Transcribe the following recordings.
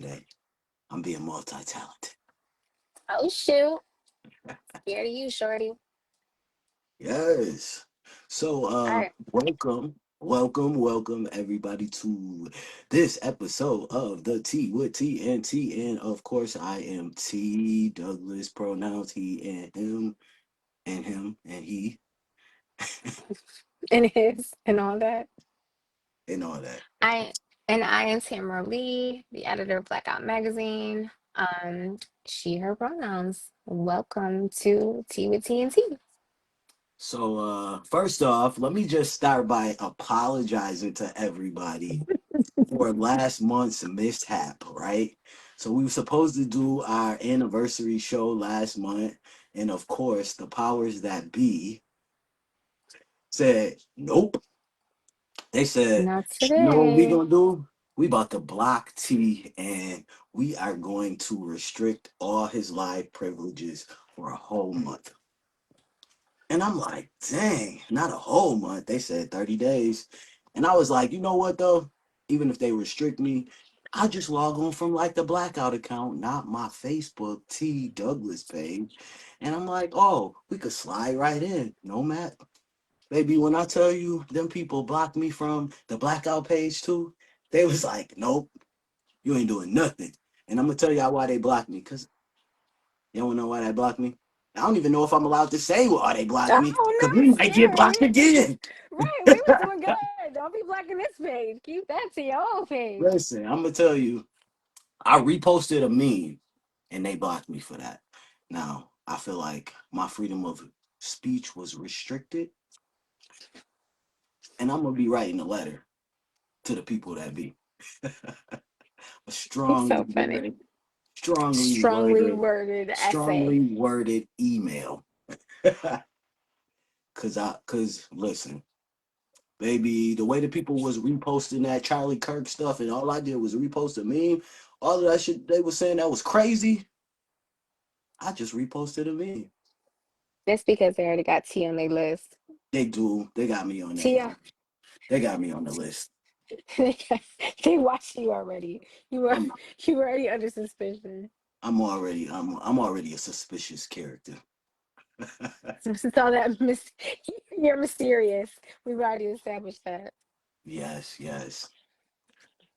today. I'm being multi-talented. Oh shoot. Scared of you, shorty. Yes. So, All right. welcome everybody to this episode of the T with TNT. And of course, I am T Douglas, pronouns he and him and he And his and all that. and all that. I I am Tamara Lee, the editor of Blackout Magazine. She, her pronouns. Welcome to Tea with TNT. So, first off, let me just start by apologizing to everybody for last month's mishap, right? So we were supposed to do our anniversary show last month, and of course, the powers that be said, "Nope." They said, Not "You know what we today. gonna do? We about to block T, and we are going to restrict all his live privileges for a whole month." And I'm like, dang, not a whole month. They said 30 days. And I was like, you know what though? Even if they restrict me, I just log on from like the blackout account, not my Facebook T Douglas page. And I'm like, oh, we could slide right in. No, Matt. Baby, when I tell you them people blocked me from the blackout page too, they was like, nope, you ain't doing nothing. And I'm gonna tell y'all why they blocked me, because you don't know why they blocked me. I don't even know if I'm allowed to say why they blocked me, Oh because no, we it's might get scary. blocked again. Right, we was doing good. Don't be blocking this page. Keep that to your own page. Listen, I'm gonna tell you, I reposted a meme and they blocked me for that. Now, I feel like my freedom of speech was restricted, and I'm gonna be writing a letter to the people that be a It's strongly so funny. worded, strongly Strongly worded, worded strongly essay. worded email. Cause listen, baby, the way the people was reposting that Charlie Kirk stuff, and all I did was repost a meme. All of that shit they were saying that was crazy. I just reposted a meme. That's because they already got T on their list. They do. They got me on T, their they got me on the list. they watched you already. You were I'm you were already under suspicion. I'm already a suspicious character. Since all that you're mysterious. We've already established that. Yes, yes.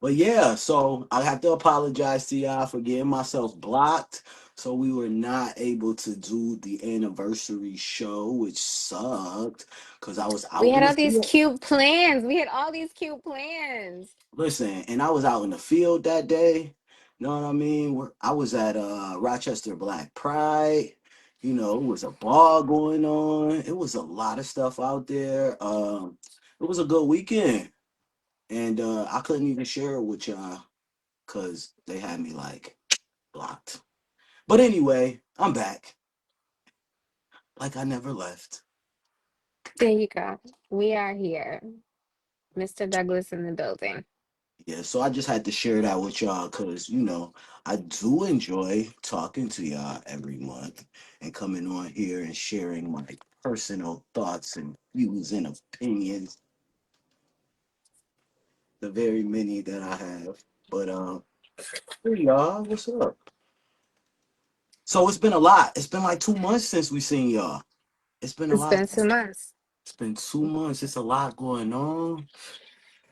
But yeah, so I have to apologize to y'all for getting myself blocked. So we were not able to do the anniversary show, which sucked because I was We out had in the all these field. cute plans. We had all these cute plans. Listen, and I was out in the field that day. You know what I mean? I was at Rochester Black Pride. You know, it was a ball going on. It was a lot of stuff out there. It was a good weekend. And I couldn't even share it with y'all because they had me like blocked. But anyway, I'm back. Like I never left. There you go. We are here. Mr. Douglas in the building. Yeah, so I just had to share that with y'all because, I do enjoy talking to y'all every month and coming on here and sharing my personal thoughts and views and opinions, the very many that I have. But hey y'all, what's up? So it's been a lot. It's been like 2 months since we seen y'all. It's been a It's lot. been 2 months. It's been 2 months. It's a lot going on.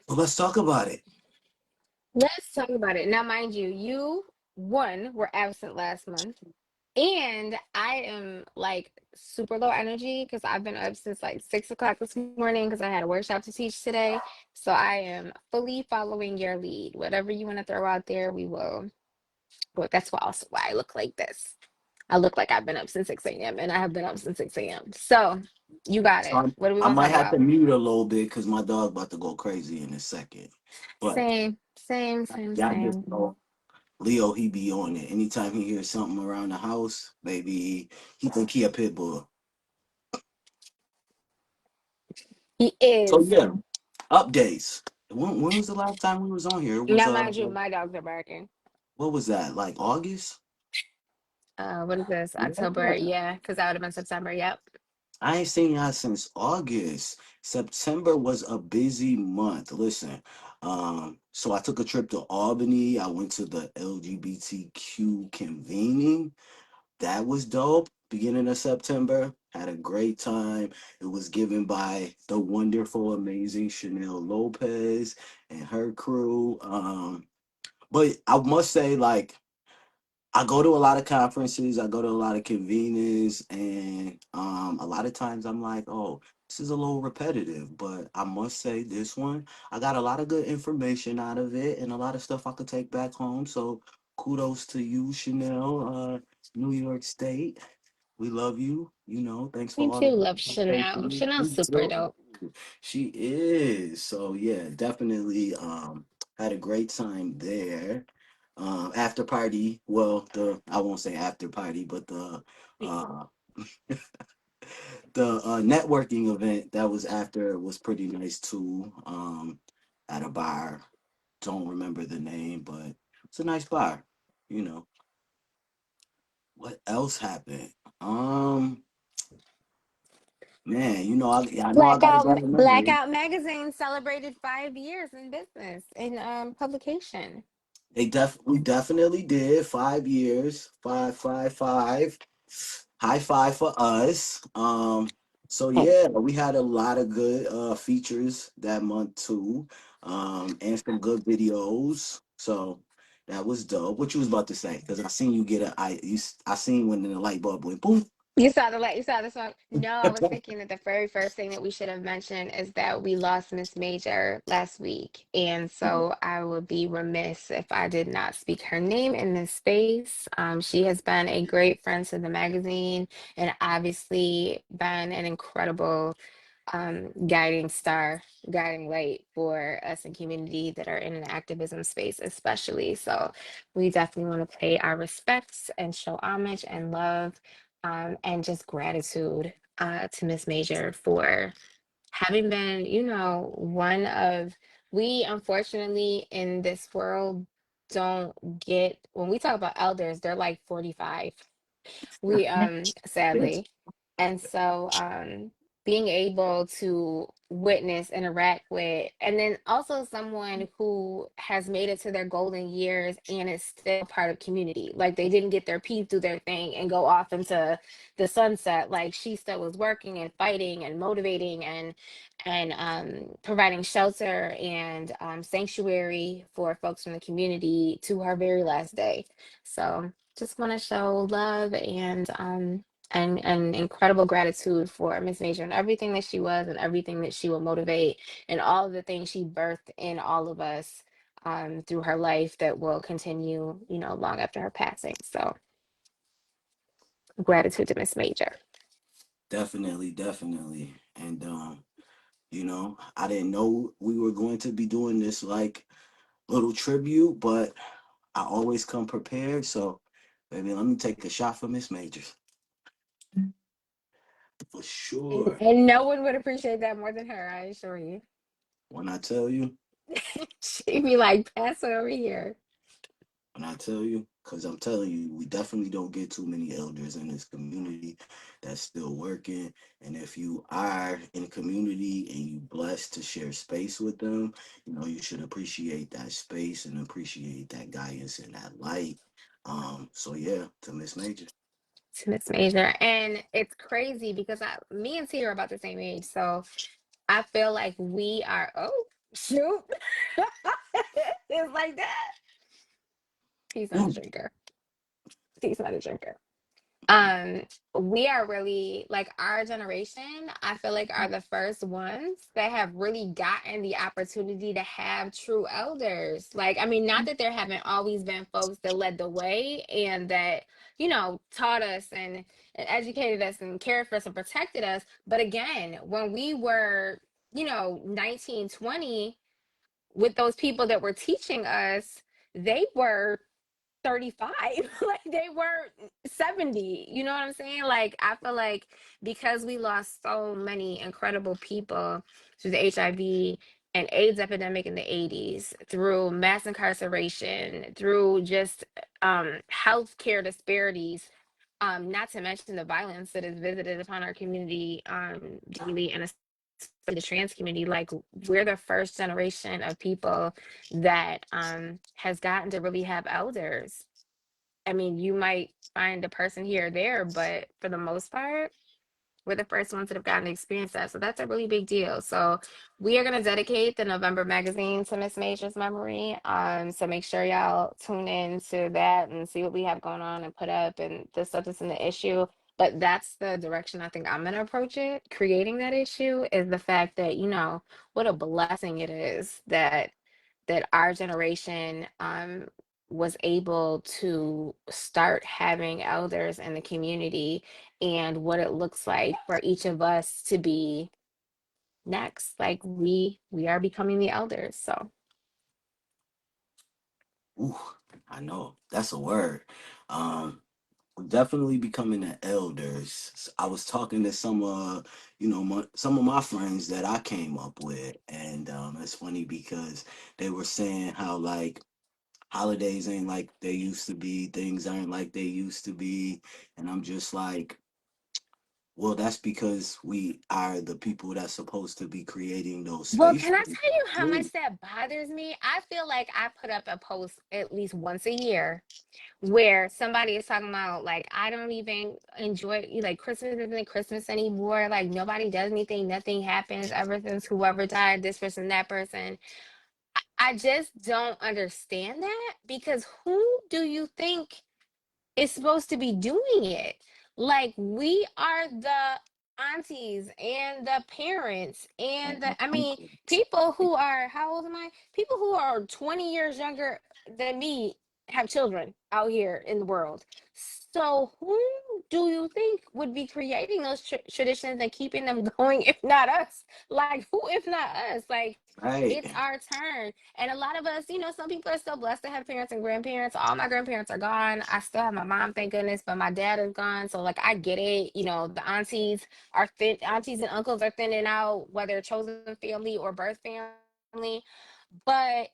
But let's talk about it. Let's talk about it. Now, mind you, you one were absent last month. And I am like super low energy because I've been up since like 6 o'clock this morning because I had a workshop to teach today. So I am fully following your lead. Whatever you want to throw out there, we will. But that's why also why I look like this. I look like I've been up since 6 a.m. and I have been up since 6 a.m. So you got So it. What do we I want to might talk have to about? mute a little bit because my dog about to go crazy in a second. But Same, same, same, y'all just same. know Leo, he be on it. Anytime he hears something around the house, baby, he think he a pit bull. He So is. yeah, updates. When was the last time we was on here? It was Now, mind you, my dogs are barking. what was that? Like August? What is this? October? Yeah. Yeah, because that would have been September. Yep. I ain't seen y'all since August. September was a busy month. Listen, So I took a trip to Albany. I went to the LGBTQ convening. That was dope. Beginning of September, had a great time. It was given by the wonderful, amazing Chanel Lopez and her crew. But I must say, like, I go to a lot of conferences, I go to a lot of convenings, and a lot of times I'm like, oh, this is a little repetitive. But I must say, this one, I got a lot of good information out of it and a lot of stuff I could take back home. So kudos to you, Chanel, New York State. We love you. Thanks We for all do the love Chanel. Chanel's super dope. she is. So yeah, definitely had a great time there. After party, well, the I won't say after party, but uh the networking event that was after was pretty nice too. At a bar. Don't remember the name, but it's a nice bar. You know. What else happened? Um Man, I know I got a better memory. Blackout Magazine celebrated 5 years in business in publication. We definitely did 5 years, five, five, five. High five for us. So yeah, we had a lot of good features that month too, and some good videos. So that was dope. What you was about to say? Because I seen you get I seen when the light bulb went boom. You saw the light, you saw the smoke. No, I was thinking that the very first thing that we should have mentioned is that we lost Miss Major last week. And so I would be remiss if I did not speak her name in this space. She has been a great friend to the magazine and obviously been an incredible guiding star, guiding light for us in community that are in an activism space, especially. So we definitely want to pay our respects and show homage and love and just gratitude to Miss Major for having been, one of we unfortunately in this world don't get when we talk about elders, they're like 45. We sadly. And so being able to witness, interact with, and then also someone who has made it to their golden years and is still part of community. Like they didn't get their piece, do their thing, and go off into the sunset. Like she still was working and fighting and motivating and providing shelter and sanctuary for folks from the community to her very last day. So just want to show love and incredible gratitude for Miss Major and everything that she was and everything that she will motivate and all of the things she birthed in all of us through her life that will continue, long after her passing. So gratitude to Miss Major. Definitely, definitely. And I didn't know we were going to be doing this like little tribute, but I always come prepared. So, baby, let me take a shot for Miss Majors for And, sure. and no one would appreciate that more than her, I assure you. When I tell you, She'd be like, pass it over here. because I'm telling you, we definitely don't get too many elders in this community that's still working. And if you are in a community and you blessed to share space with them, you should appreciate that space and appreciate that guidance and that light. So yeah, to Miss Major. To Miss Major. And it's crazy because me and T are about the same age. So I feel like we are, oh, shoot. It's like that. He's not a Ooh, drinker. He's not a drinker. Um, we are really like our generation, I feel like are the first ones that have really gotten the opportunity to have true elders. Like, I mean, not that there haven't always been folks that led the way and that, taught us and educated us and cared for us and protected us. But again, when we were, 19, 20, with those people that were teaching us, they were 35. Like they were 70. You know what I'm saying? Like I feel like because we lost so many incredible people through the HIV and AIDS epidemic in the 80s, through mass incarceration, through just healthcare disparities, not to mention the violence that is visited upon our community daily and especially the trans community, like we're the first generation of people that has gotten to really have elders. I mean, you might find a person here or there, but for the most part, we're the first ones that have gotten to experience that. So that's a really big deal. So we are going to dedicate the November magazine to Miss Major's memory. So make sure y'all tune in to that and see what we have going on and put up and the stuff that's in the issue. But that's the direction I think I'm going to approach it. Creating that issue is the fact that, what a blessing it is that our generation was able to start having elders in the community, and what it looks like for each of us to be next. Like we are becoming the elders. So Ooh, I know that's a word. Um, Definitely becoming the elders. I was talking to some, some of my friends that I came up with, and it's funny because they were saying how like holidays ain't like they used to be, things aren't like they used to be, and I'm just like, well, that's because we are the people that's supposed to be creating those well, spaces. can I tell you how much Ooh, that bothers me? I feel like I put up a post at least once a year where somebody is talking about like I don't even enjoy like Christmas isn't Christmas anymore. Like nobody does anything, nothing happens ever since whoever died, this person, that person. I just don't understand that because who do you think is supposed to be doing it? Like we are the aunties and the parents and and my the I mean uncle. people who are how old am I? People who are 20 years younger than me have children out here in the world. So who do you think would be creating those traditions and keeping them going if not us? Like who if not us? Like it's Right, our turn. And a lot of us, some people are still blessed to have parents and grandparents. All my grandparents are gone. I still have my mom, thank goodness, but my dad is gone. So like I get it. The aunties and uncles are thinning out, whether chosen family or birth family. But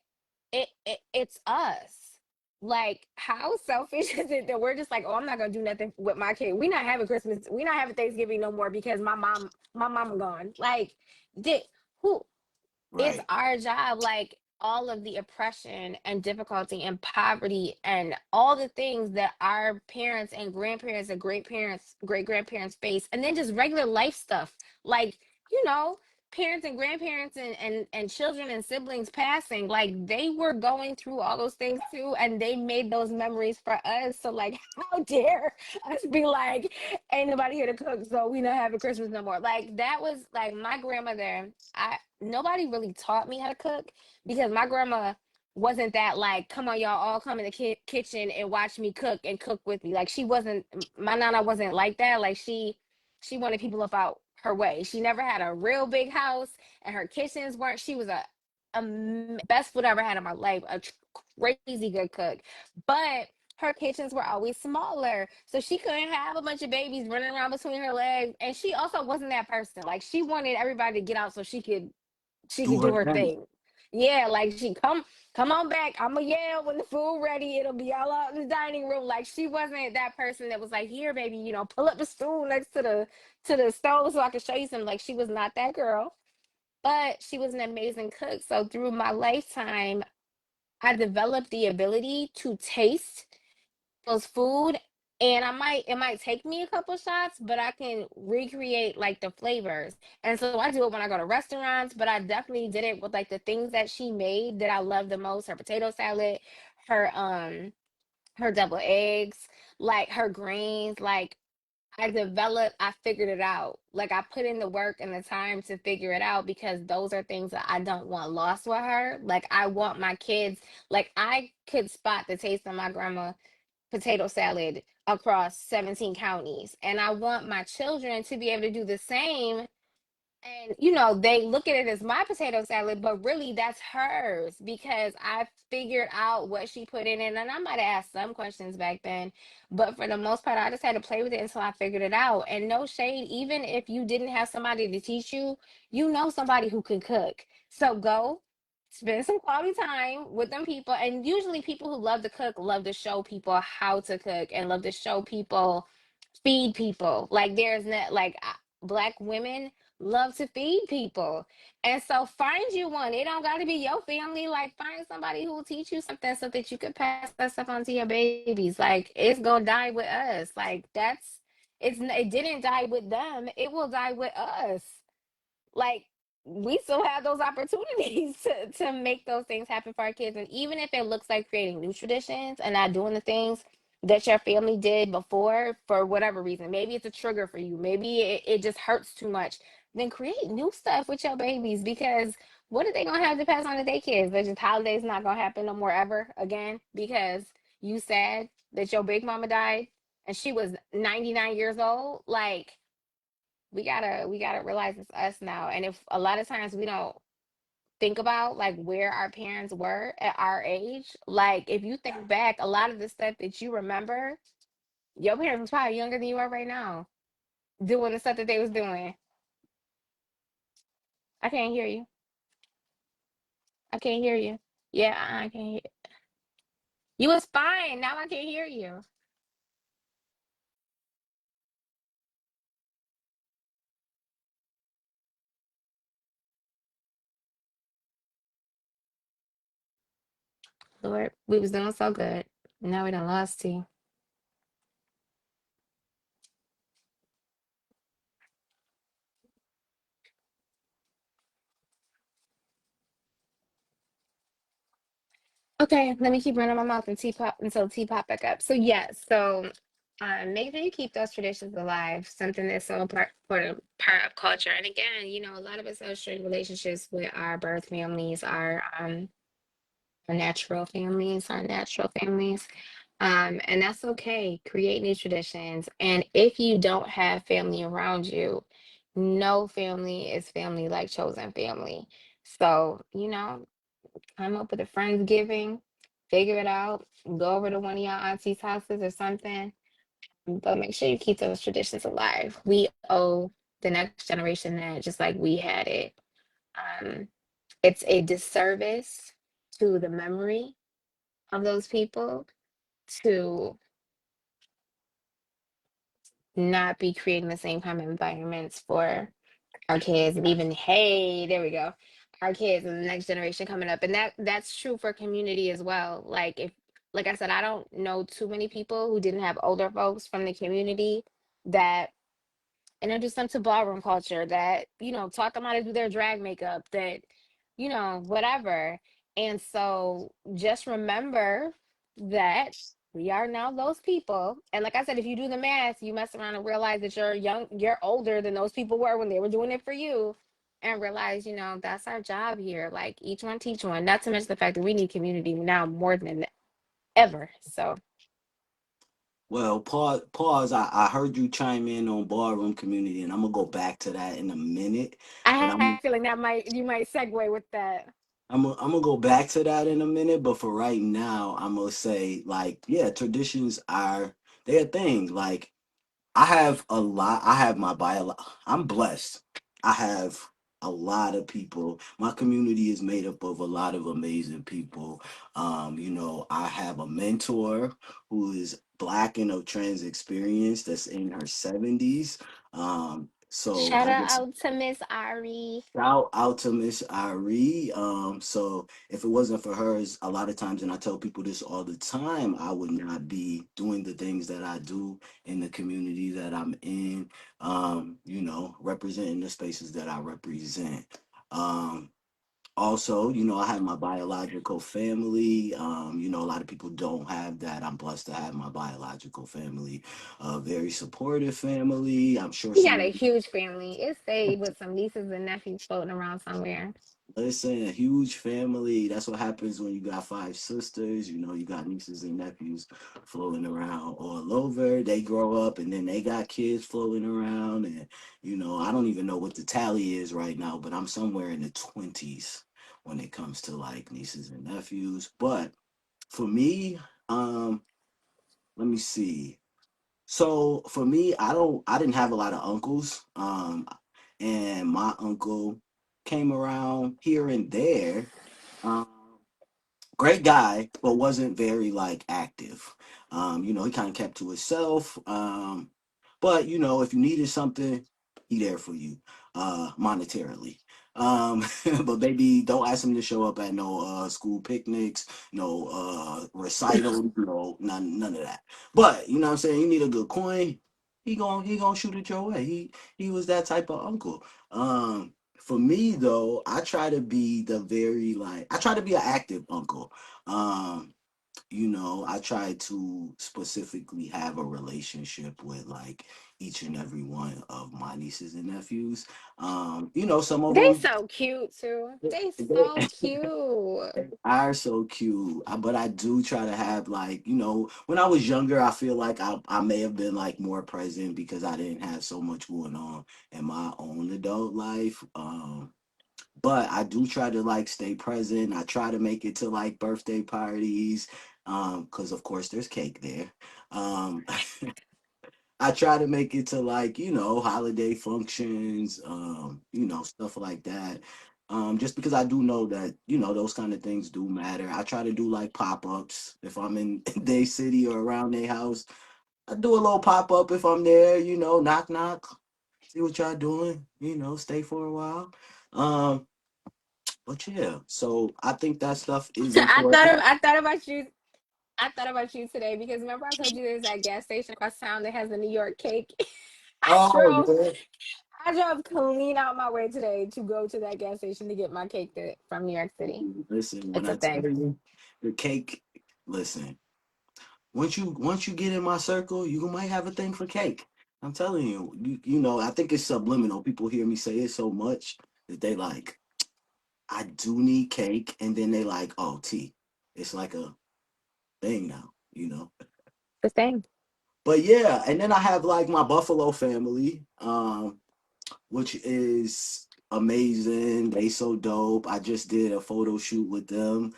it's us. Like, how selfish is it that we're just like, oh, I'm not gonna do nothing with my kid. We not having Christmas. We not having Thanksgiving no more because my mom gone. Like, did who? It's right, our job, like all of the oppression and difficulty and poverty and all the things that our parents and grandparents and great parents, great grandparents face, and then just regular life stuff, like you know parents and grandparents and children and siblings passing, like they were going through all those things too, and they made those memories for us. So like how dare us be like, ain't nobody here to cook, so we not having Christmas no more. Like that was like my grandmother. I Nobody really taught me how to cook because my grandma wasn't that like, come on, y'all, all come in the kitchen and watch me cook and cook with me. Like she wasn't, my nana wasn't like that. Like she wanted people up out her way. She never had a real big house, and her kitchens weren't. She was a best food I ever had in my life. Crazy good cook, but her kitchens were always smaller, so she couldn't have a bunch of babies running around between her legs. And she also wasn't that person. Like she wanted everybody to get out so she could do do her her thing. thing. Yeah, like she come on back. I'ma yell when the food ready. It'll be all out in the dining room. Like she wasn't that person that was like, here, baby, pull up the stool next to the stove so I can show you something. Like she was not that girl. But she was an amazing cook. So through my lifetime, I developed the ability to taste those food, and it might take me a couple shots, but I can recreate like the flavors. And so I do it when I go to restaurants, but I definitely did it with like the things that she made that I love the most: her potato salad, her double eggs, like her greens. Like I figured it out. Like I put in the work and the time to figure it out because those are things that I don't want lost with her. Like I want my kids, like I could spot the taste of my grandma potato salad across 17 counties. And I want my children to be able to do the same. And, they look at it as my potato salad, but really that's hers because I figured out what she put in it. And I might have asked some questions back then, but for the most part, I just had to play with it until I figured it out. And no shade, even if you didn't have somebody to teach you, you know somebody who can cook. So go spend some quality time with them people. And usually people who love to cook love to show people how to cook and love to show people, feed people. Like there's not like Black women love to feed people. And so find you one. It don't got to be your family. Like find somebody who will teach you something so that you can pass that stuff on to your babies. Like it's gonna die with us. Like it didn't die with them. It will die with us. Like we still have those opportunities to make those things happen for our kids. And even if it looks like creating new traditions and not doing the things that your family did before for whatever reason, maybe it's a trigger for you, maybe it just hurts too much, then create new stuff with your babies, because what are they gonna have to pass on to their kids? That just holidays not gonna happen no more ever again because you said that your big mama died and she was 99 years old. Like we gotta realize it's us now. And if a lot of times we don't think about like where our parents were at our age, like if you think back, a lot of the stuff that you remember, your parents was probably younger than you are right now, doing the stuff that they was doing. I can't hear you. I can't hear you. Yeah, I can't hear. You was fine. Now I can't hear you. Lord, we was doing so good. Now we done lost you. Okay, let me keep running my mouth and teapot until teapot back up. So yes, so make sure you keep those traditions alive. Something that's so part of culture. And again, a lot of us have strained relationships with our birth families, our natural families. And that's okay. Create new traditions. And if you don't have family around you, no family is family like chosen family. So, come up with a Friendsgiving, figure it out, go over to one of your auntie's houses or something, but make sure you keep those traditions alive. We owe the next generation that just like we had it. Um, it's a disservice to the memory of those people to not be creating the same kind of environments for our kids. And even, hey, there we go, our kids and the next generation coming up. And that's true for community as well. Like I said, I don't know too many people who didn't have older folks from the community that introduced them to ballroom culture, that taught them how to do their drag makeup, that whatever. And so just remember that we are now those people. And like I said, if you do the math, you mess around and realize that you're older than those people were when they were doing it for you, and realize that's our job here. Like each one teach one, not to mention the fact that we need community now more than ever. So Well, pause. I heard you chime in on ballroom community, and I'm gonna go back to that in a minute. I But had a feeling that might you might segue with that. I'm gonna go back to that in a minute. But for right now, I'm gonna say like, yeah, traditions are they're a thing. Like I have a lot. I have my bio. I'm blessed. I have a lot of people. My community is made up of a lot of amazing people. I have a mentor who is black and of trans experience that's in her 70s. So Shout I guess out to Miss Ari. shout out to Miss Irie. So if it wasn't for hers, a lot of times, and I tell people this all the time, I would not be doing the things that I do in the community that I'm in, representing the spaces that I represent. Um, Also, I have my biological family. A lot of people don't have that. I'm blessed to have my biological family, a very supportive family. I'm sure He some got of a huge family. It's saved with some nieces and nephews floating around somewhere. Listen, a huge family. That's what happens when you got five sisters. You got nieces and nephews floating around all over. They grow up and then they got kids floating around. And, I don't even know what the tally is right now, but I'm somewhere in the 20s when it comes to like nieces and nephews. But for me, um, let me see. So for me, I didn't have a lot of uncles. And my uncle came around here and there. Um, Great guy, but wasn't very like active. He kind of kept to himself. But if you needed something, he there for you, monetarily. Um, but baby, don't ask him to show up at no school picnics, no recitals, no none of that. But you know what I'm saying, you need a good coin, he gonna shoot it your way. He was that type of uncle. For me though, I try to be the very like I try to be an active uncle. Um, I try to specifically have a relationship with like each and every one of my nieces and nephews. Some of They them so cute too. They so they cute. are so cute, but I do try to have like when I was younger, I feel like I may have been like more present because I didn't have so much going on in my own adult life. But I do try to like stay present. I try to make it to like birthday parties, because of course there's cake there. Um, I try to make it to like holiday functions, stuff like that. Just because I do know that those kind of things do matter. I try to do like pop ups if I'm in their city or around their house. I do a little pop up if I'm there. Knock knock, see what y'all doing. Stay for a while. Um, but yeah, so I think that stuff is important. I thought about you. I thought about you today because remember I told you there's that gas station across town that has the New York cake. I Oh drove yeah. I drove clean out my way today to go to that gas station to get my from New York City. Listen, when It's a I tell thing. you the cake, listen, once you get in my circle, you might have a thing for cake. I'm telling you, I think it's subliminal. People hear me say it so much that they like, I do need cake, and then they like, oh, tea. It's like a thing now. The thing. But yeah, and then I have like my Buffalo family. Which is amazing. They so dope. I just did a photo shoot with them,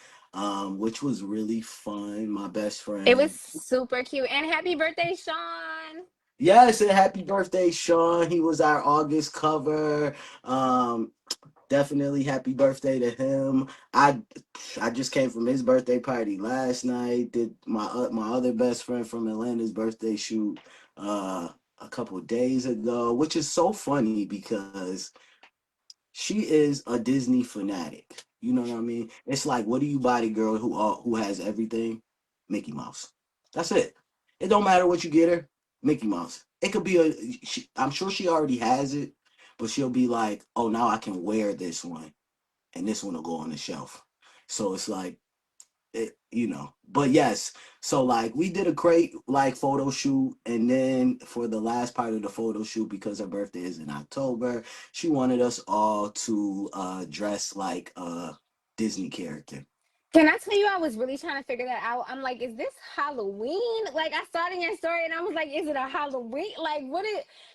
which was really fun. My best It was friend. super cute. And happy birthday, Sean. Yes, and happy birthday, Sean. He was our August cover. Um, Definitely happy birthday to him. I just came from his birthday party last night. Did my other best friend from Atlanta's birthday shoot uh a couple days ago, which is so funny because she is a Disney fanatic. You know what I mean? It's like, what do you buy the girl who has everything? Mickey Mouse. That's it. It don't matter what you get her. Mickey Mouse. It could be I'm sure she already has it, but she'll be like, oh, now I can wear this one, and this one will go on the shelf. So it's like but yes, so like we did a great like photo shoot, and then for the last part of the photo shoot, because her birthday is in October, she wanted us all to dress like a Disney character. Can I tell you, I was really trying to figure that out. I'm like, is this Halloween? Like, I saw it in your story and I was like, is it a Halloween? Like,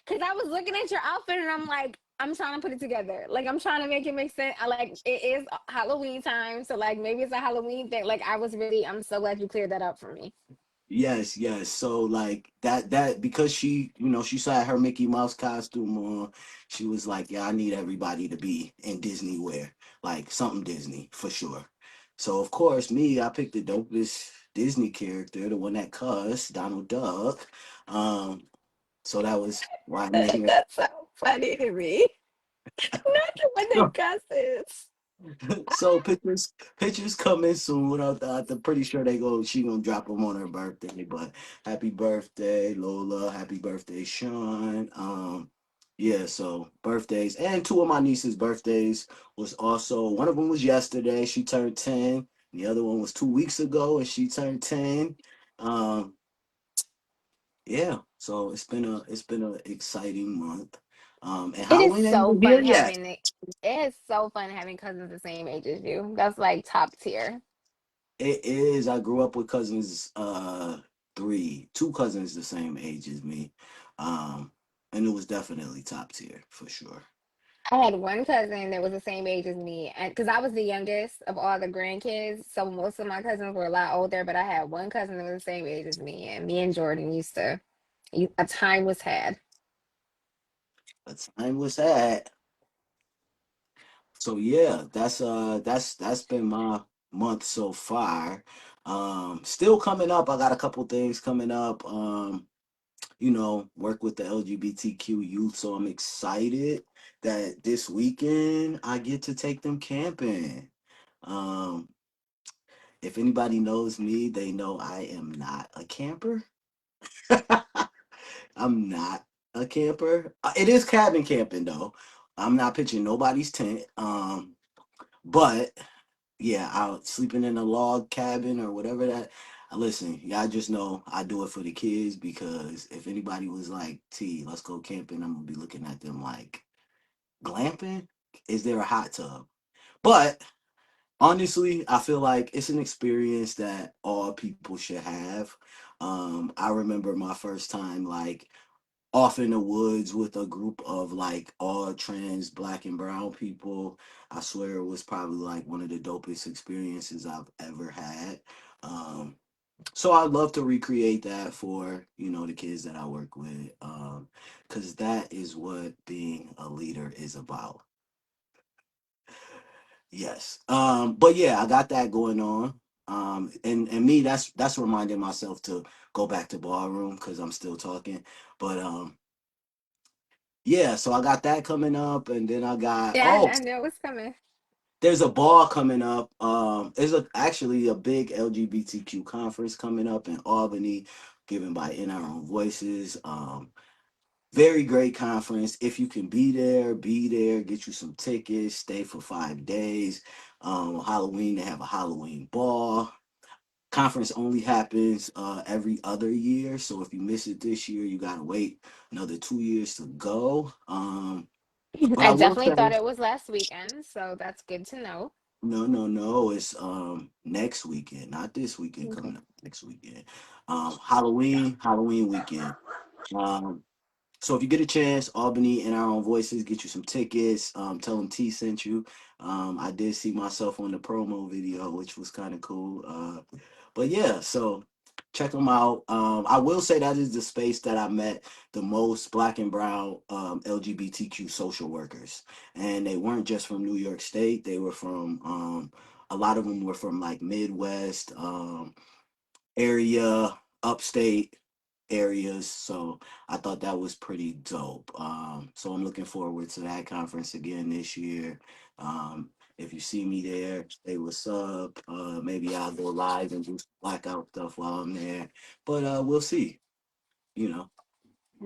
because I was looking at your outfit and I'm like, I'm trying to put it together. Like, I'm trying to make it make sense. I like, it is Halloween time. So, like, maybe it's a Halloween thing. Like, I'm so glad you cleared that up for me. Yes, yes. So like that because she saw her Mickey Mouse costume on, she was like, yeah, I need everybody to be in Disney wear, like something Disney for sure. So of course, I picked the dopest Disney character, the one that cussed, Donald Duck. Um, so that was why I'm in here. That's so funny to me. Not the one that cusses. So pictures coming soon. I'm pretty sure she gonna drop them on her birthday. But happy birthday, Lola. Happy birthday, Sean. Yeah. So birthdays, and two of my nieces' birthdays was also, one of them was yesterday. She turned 10. The other one was 2 weeks ago, and she turned 10. Um, yeah. So it's been a exciting month. And It is Halloween ain't so even here fun yet. having it. It is so fun having cousins the same age as you. That's like top tier. It is. I grew up with cousins, two cousins the same age as me. Um, and it was definitely top tier for sure. I had one cousin that was the same age as me, and because I was the youngest of all the grandkids, so most of my cousins were a lot older. But I had one cousin that was the same age as me, and me and Jordan used to. A time was had. But time was that. So yeah, that's been my month so far. Still coming up. I got a couple things coming up. work with the LGBTQ youth. So I'm excited that this weekend I get to take them camping. Um, if anybody knows me, they know I am not a camper. I'm not a camper. It is cabin camping though. I'm not pitching nobody's tent. But yeah, out sleeping in a log cabin or whatever that. Listen, y'all just know I do it for the kids because if anybody was like, "T, let's go camping," I'm gonna be looking at them like, "Glamping? Is there a hot tub?" But honestly, I feel like it's an experience that all people should have. I remember my first time like off in the woods with a group of like all trans black and brown people. I swear it was probably like one of the dopest experiences I've ever had. Um, so I'd love to recreate that for, the kids that I work with. Cause that is what being a leader is about. Yes. But yeah, I got that going on. And me, that's reminding myself to go back to ballroom because I'm still talking. But yeah, so I got that coming up, and then I got Yeah, I know it's coming. there's a ball coming up. There's actually a big LGBTQ conference coming up in Albany, given by In Our Own Voices. Very great conference. If you can be there, be there. Get you some tickets. Stay for 5 days. Halloween, they have a Halloween ball. Conference only happens every other year, so if you miss it this year, you gotta wait another 2 years to go. But I I will definitely say, thought it was last weekend, so that's good to know. no, no, no. It's next weekend, not this weekend. Okay. Coming up next weekend. Halloween weekend. Um, So if you get a chance, Albany in Our Own Voices, get you some tickets. Tell them T sent you. I did see myself on the promo video, which was kind of cool. But yeah, so check them out. I will say that is the space that I met the most black and brown LGBTQ social workers, and they weren't just from New York State. They were from a lot of them were from like Midwest. Area, upstate areas. So I thought that was pretty dope. So I'm looking forward to that conference again this year. If you see me there, say what's up. Maybe I'll go live and do some blackout stuff while I'm there. But we'll see. You know.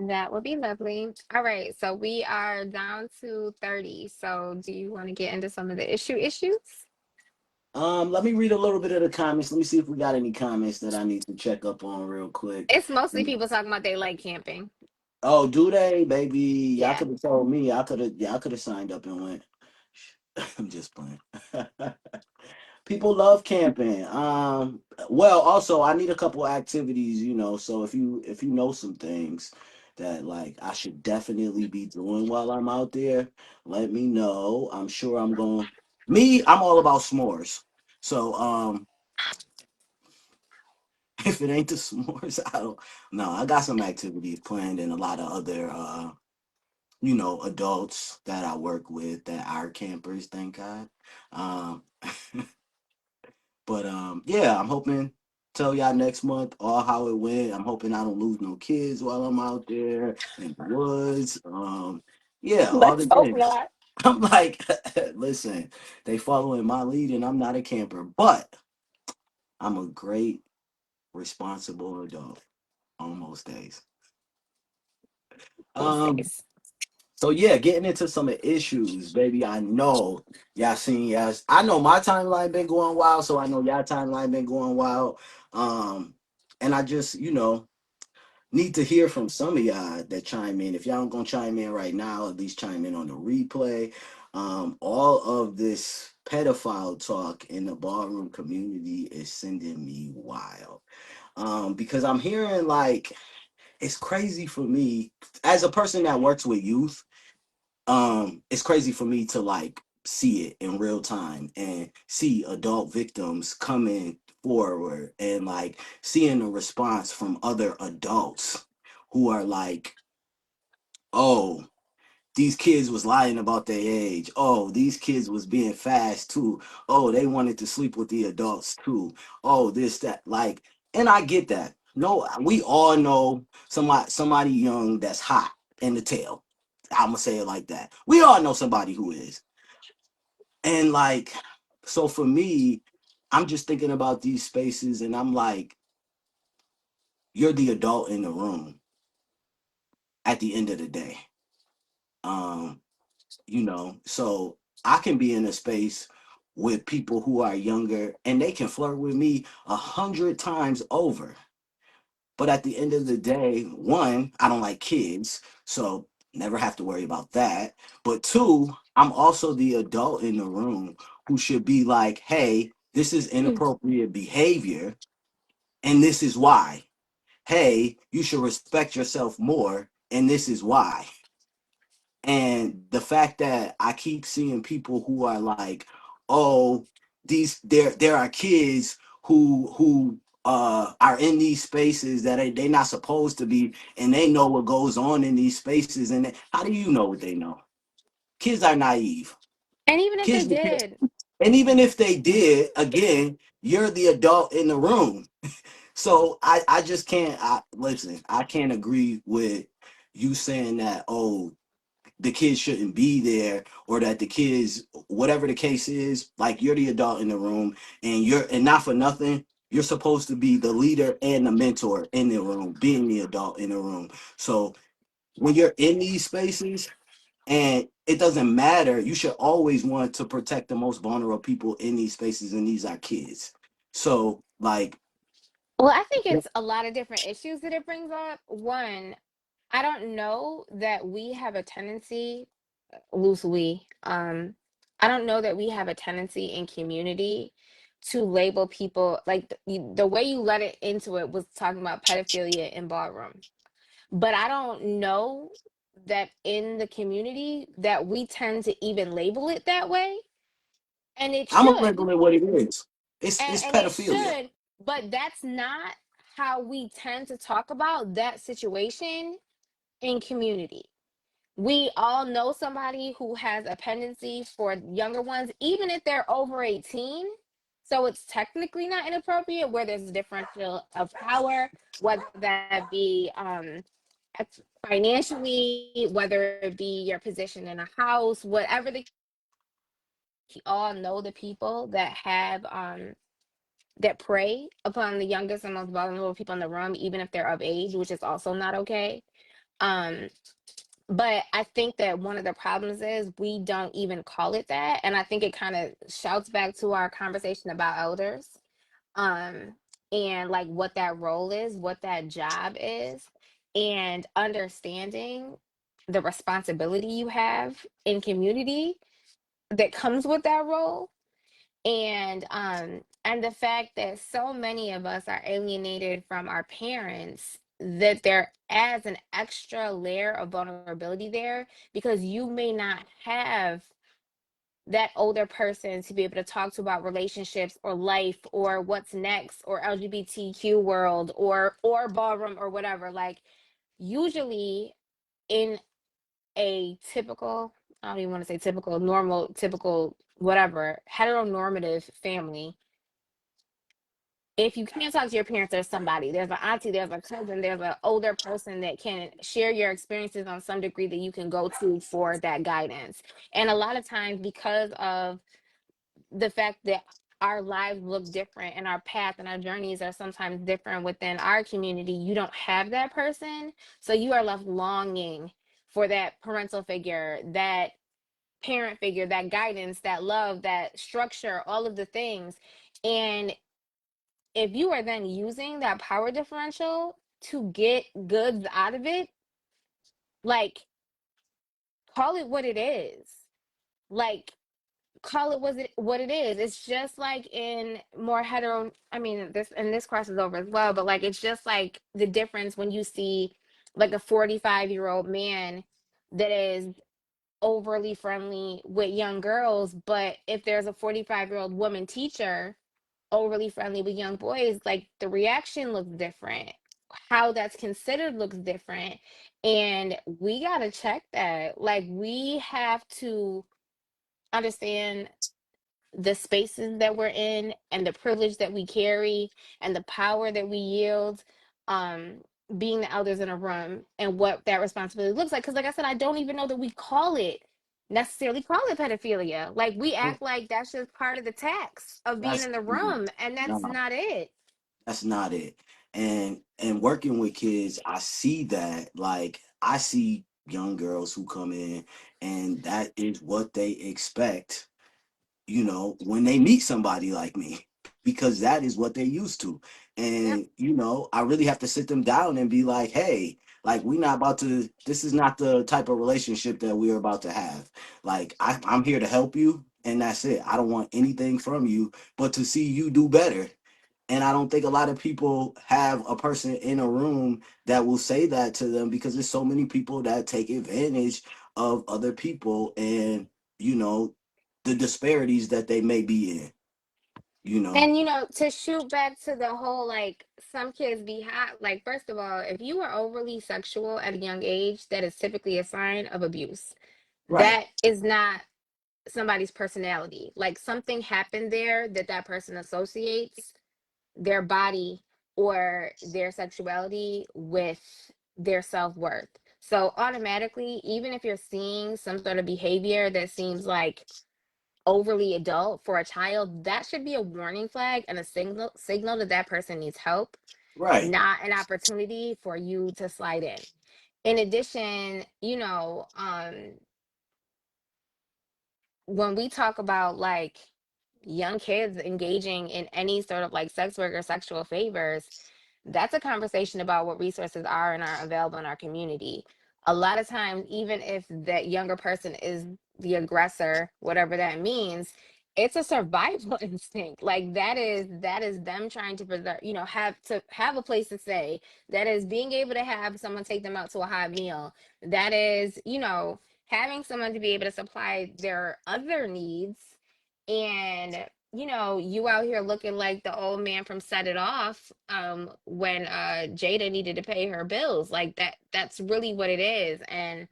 That would be lovely. All right, so we are down to 30. So do you want to get into some of the issues? Let me read a little bit of the comments. Let me see if we got any comments that I need to check up on real quick. It's mostly people talking about they like camping. Oh, do they, baby? Y'all Yeah. could have told me. I could have signed up and went. I'm just playing. People love camping. Well, also I need a couple activities, so if you know some things that like I should definitely be doing while I'm out there, let me know. I'm sure I'm going. Me, I'm all about s'mores. So if it ain't the s'mores, I don't. No, I got some activities planned and a lot of other adults that I work with that are campers, thank God. Um, but yeah, I'm hoping tell y'all next month all how it went. I'm hoping I don't lose no kids while I'm out there in the woods. Yeah, all Let's the hope things. not. I'm like, listen, they following my lead and I'm not a camper, but I'm a great responsible adult on most days. Most Um, days. So yeah, getting into some of the issues, baby. I know y'all seen y'all. I know my timeline been going wild, so I know y'all timeline been going wild. Um, and I just need to hear from some of y'all that chime in. If y'all don't gonna chime in right now, at least chime in on the replay. All of this pedophile talk in the ballroom community is sending me wild. Because I'm hearing like it's crazy for me as a person that works with youth. It's crazy for me to like see it in real time and see adult victims coming forward and like seeing a response from other adults who are like, oh, these kids was lying about their age. Oh, these kids was being fast too. Oh, they wanted to sleep with the adults too. Oh, this, that, like, and I get that. No, we all know somebody young that's hot in the tail. I'm gonna say it like that. We all know somebody who is. And like, so for me, I'm just thinking about these spaces and I'm like, you're the adult in the room at the end of the day. Um, so I can be in a space with people who are younger and they can flirt with me 100 times over. But at the end of the day, one, I don't like kids, so never have to worry about that. But two, I'm also the adult in the room who should be like, hey, this is inappropriate behavior, and this is why. Hey, you should respect yourself more, and this is why. And the fact that I keep seeing people who are like, oh, there are kids who are in these spaces that they not supposed to be, and they know what goes on in these spaces. And how do you know what they know? Kids are naive. And even if they Kids, did, and even if they did, again, you're the adult in the room. So I just can't. Listen. I can't agree with you saying that. Oh, the kids shouldn't be there, or that the kids, whatever the case is, like you're the adult in the room, and not for nothing, you're supposed to be the leader and the mentor in the room, being the adult in the room. So when you're in these spaces, and it doesn't matter, you should always want to protect the most vulnerable people in these spaces, and these are kids. So like, well, I think it's a lot of different issues that it brings up. One, I don't know that we have a tendency, loose we, I don't know that we have a tendency in community to label people like the way you let it into it was talking about pedophilia in ballroom. But I don't know that in the community that we tend to even label it that way. And it I'm gonna should. label it what it is. It's And it pedophilia. should, but that's not how we tend to talk about that situation in community. We all know somebody who has a pendency for younger ones, even if they're over 18. So it's technically not inappropriate where there's a differential of power, whether that be financially, whether it be your position in a house, whatever the case may be. We all know the people that have that prey upon the youngest and most vulnerable people in the room, even if they're of age, which is also not okay. Um, but I think that one of the problems is we don't even call it that. And I think it kind of shouts back to our conversation about elders, um, and like what that role is, what that job is, and understanding the responsibility you have in community that comes with that role. And the fact that so many of us are alienated from our parents, that there adds an extra layer of vulnerability there, because you may not have that older person to be able to talk to about relationships or life or what's next or LGBTQ world or ballroom or whatever. Like, usually in a typical, I don't even want to say typical, normal, typical, whatever, heteronormative family, if you can't talk to your parents, there's somebody. There's an auntie, there's a cousin, there's an older person that can share your experiences on some degree that you can go to for that guidance. And a lot of times, because of the fact that our lives look different and our path and our journeys are sometimes different within our community, you don't have that person. So you are left longing for that parental figure, that parent figure, that guidance, that love, that structure, all of the things. And if you are then using that power differential to get goods out of it, like, call it what it is. Like, call it what it is. It's just like in more hetero. I mean, this crosses over as well, but like it's just like the difference when you see like a 45-year-old man that is overly friendly with young girls, but if there's a 45-year-old woman teacher overly friendly with young boys, like the reaction looks different. How that's considered looks different. And we got to check that. Like, we have to understand the spaces that we're in and the privilege that we carry and the power that we yield. um being the elders in a room and what that responsibility looks like. Because like I said, I don't even know that we call it necessarily call it pedophilia. Like we act like that's just part of the tax of being That's in the room, and that's no, not it. that's not it. And working with kids, I see that. Like I see young girls who come in, and that is what they expect, when they meet somebody like me, because that is what they're used to. And, Yep. I really have to sit them down and be like, hey, like, we not about to, this is not the type of relationship that we're about to have. Like, I'm here to help you, and that's it. I don't want anything from you but to see you do better. And I don't think a lot of people have a person in a room that will say that to them, because there's so many people that take advantage of other people, and, you know, the disparities that they may be in, you know. And to shoot back to the whole like some kids be hot, like first of all, if you are overly sexual at a young age, that is typically a sign of abuse. Right, That is not somebody's personality. Like something happened there that that person associates their body or their sexuality with their self-worth. So automatically, even if you're seeing some sort of behavior that seems like overly adult for a child, that should be a warning flag and a signal that that person needs help, right, not an opportunity for you to slide in. In addition, when we talk about like young kids engaging in any sort of like sex work or sexual favors, that's a conversation about what resources are and aren't available in our community. A lot of times, even if that younger person is the aggressor, whatever that means, it's a survival instinct. Like that is them trying to preserve, have a place to stay. That is being able to have someone take them out to a hot meal. That is, having someone to be able to supply their other needs. And you out here looking like the old man from Set It Off, when Jada needed to pay her bills. Like that's really what it is. And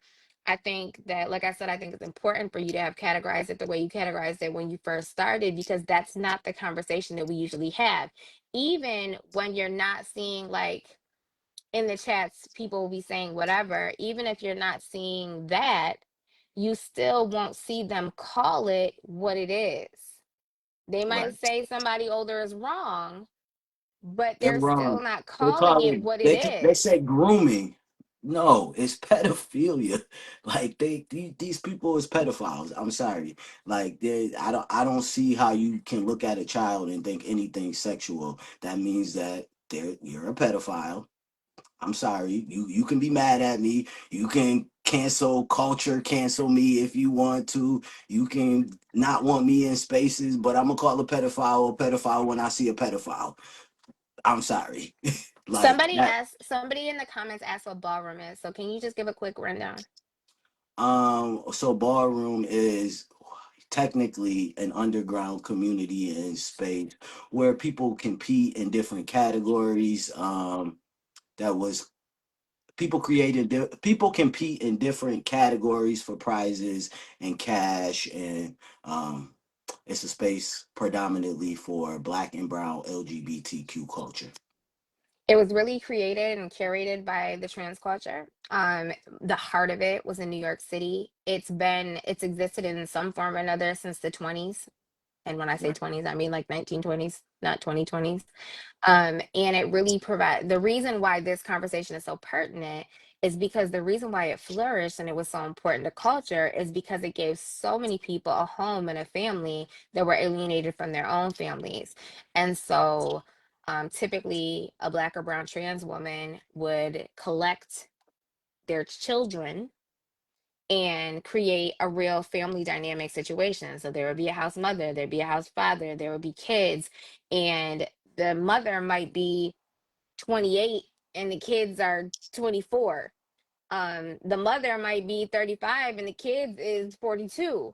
I think that, like I said, I think it's important for you to have categorized it the way you categorized it when you first started, because that's not the conversation that we usually have. Even when you're not seeing, like, in the chats, people will be saying whatever, even if you're not seeing that, you still won't see them call it what it is. They might right. say somebody older is wrong, but They're they're still wrong. not They calling call it it, what it they is. say grooming. No, it's pedophilia. Like these people is pedophiles. I'm sorry. Like I don't see how you can look at a child and think anything sexual. That means that you're a pedophile. I'm sorry. You can be mad at me. You can cancel culture, cancel me if you want to. You can not want me in spaces, but I'm gonna call a pedophile when I see a pedophile. I'm sorry. Like that. Somebody in the comments asked what ballroom is. So can you just give a quick rundown? So ballroom is technically an underground community and space where people compete in different categories. That was people compete in different categories for prizes and cash, and it's a space predominantly for Black and Brown LGBTQ culture. It was really created and curated by the trans culture. The heart of it was in New York City. It's existed in some form or another since the 20s. And when I say Right. 20s, I mean like 1920s, not 2020s. And it really provide the reason why this conversation is so pertinent is because the reason why it flourished and it was so important to culture is because it gave so many people a home and a family that were alienated from their own families. And so typically a Black or brown trans woman would collect their children and create a real family dynamic situation. So there would be a house mother, there'd be a house father, there would be kids, and the mother might be 28 and the kids are 24. The mother might be 35 and the kids is 42,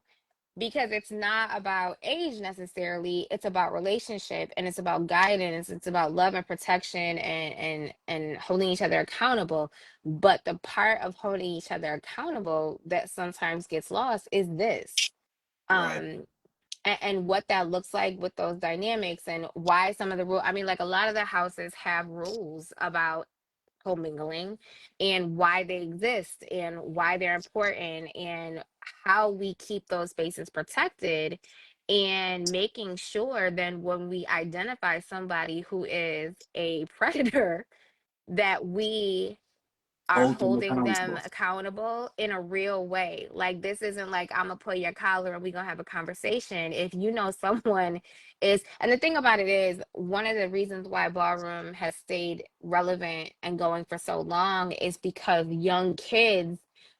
because it's not about age necessarily, it's about relationship, and it's about guidance, it's about love and protection, and holding each other accountable. But the part of holding each other accountable that sometimes gets lost is this. Right. um and what that looks like with those dynamics and why some of the rule, I mean, like a lot of the houses have rules about commingling and why they exist and why they're important and how we keep those spaces protected, and making sure then when we identify somebody who is a predator that we are Hold them holding them accountable. accountable in a real way. Like this isn't like I'm gonna pull your collar and we gonna have a conversation. If you know someone is, and the thing about it is, one of the reasons why ballroom has stayed relevant and going for so long is because young kids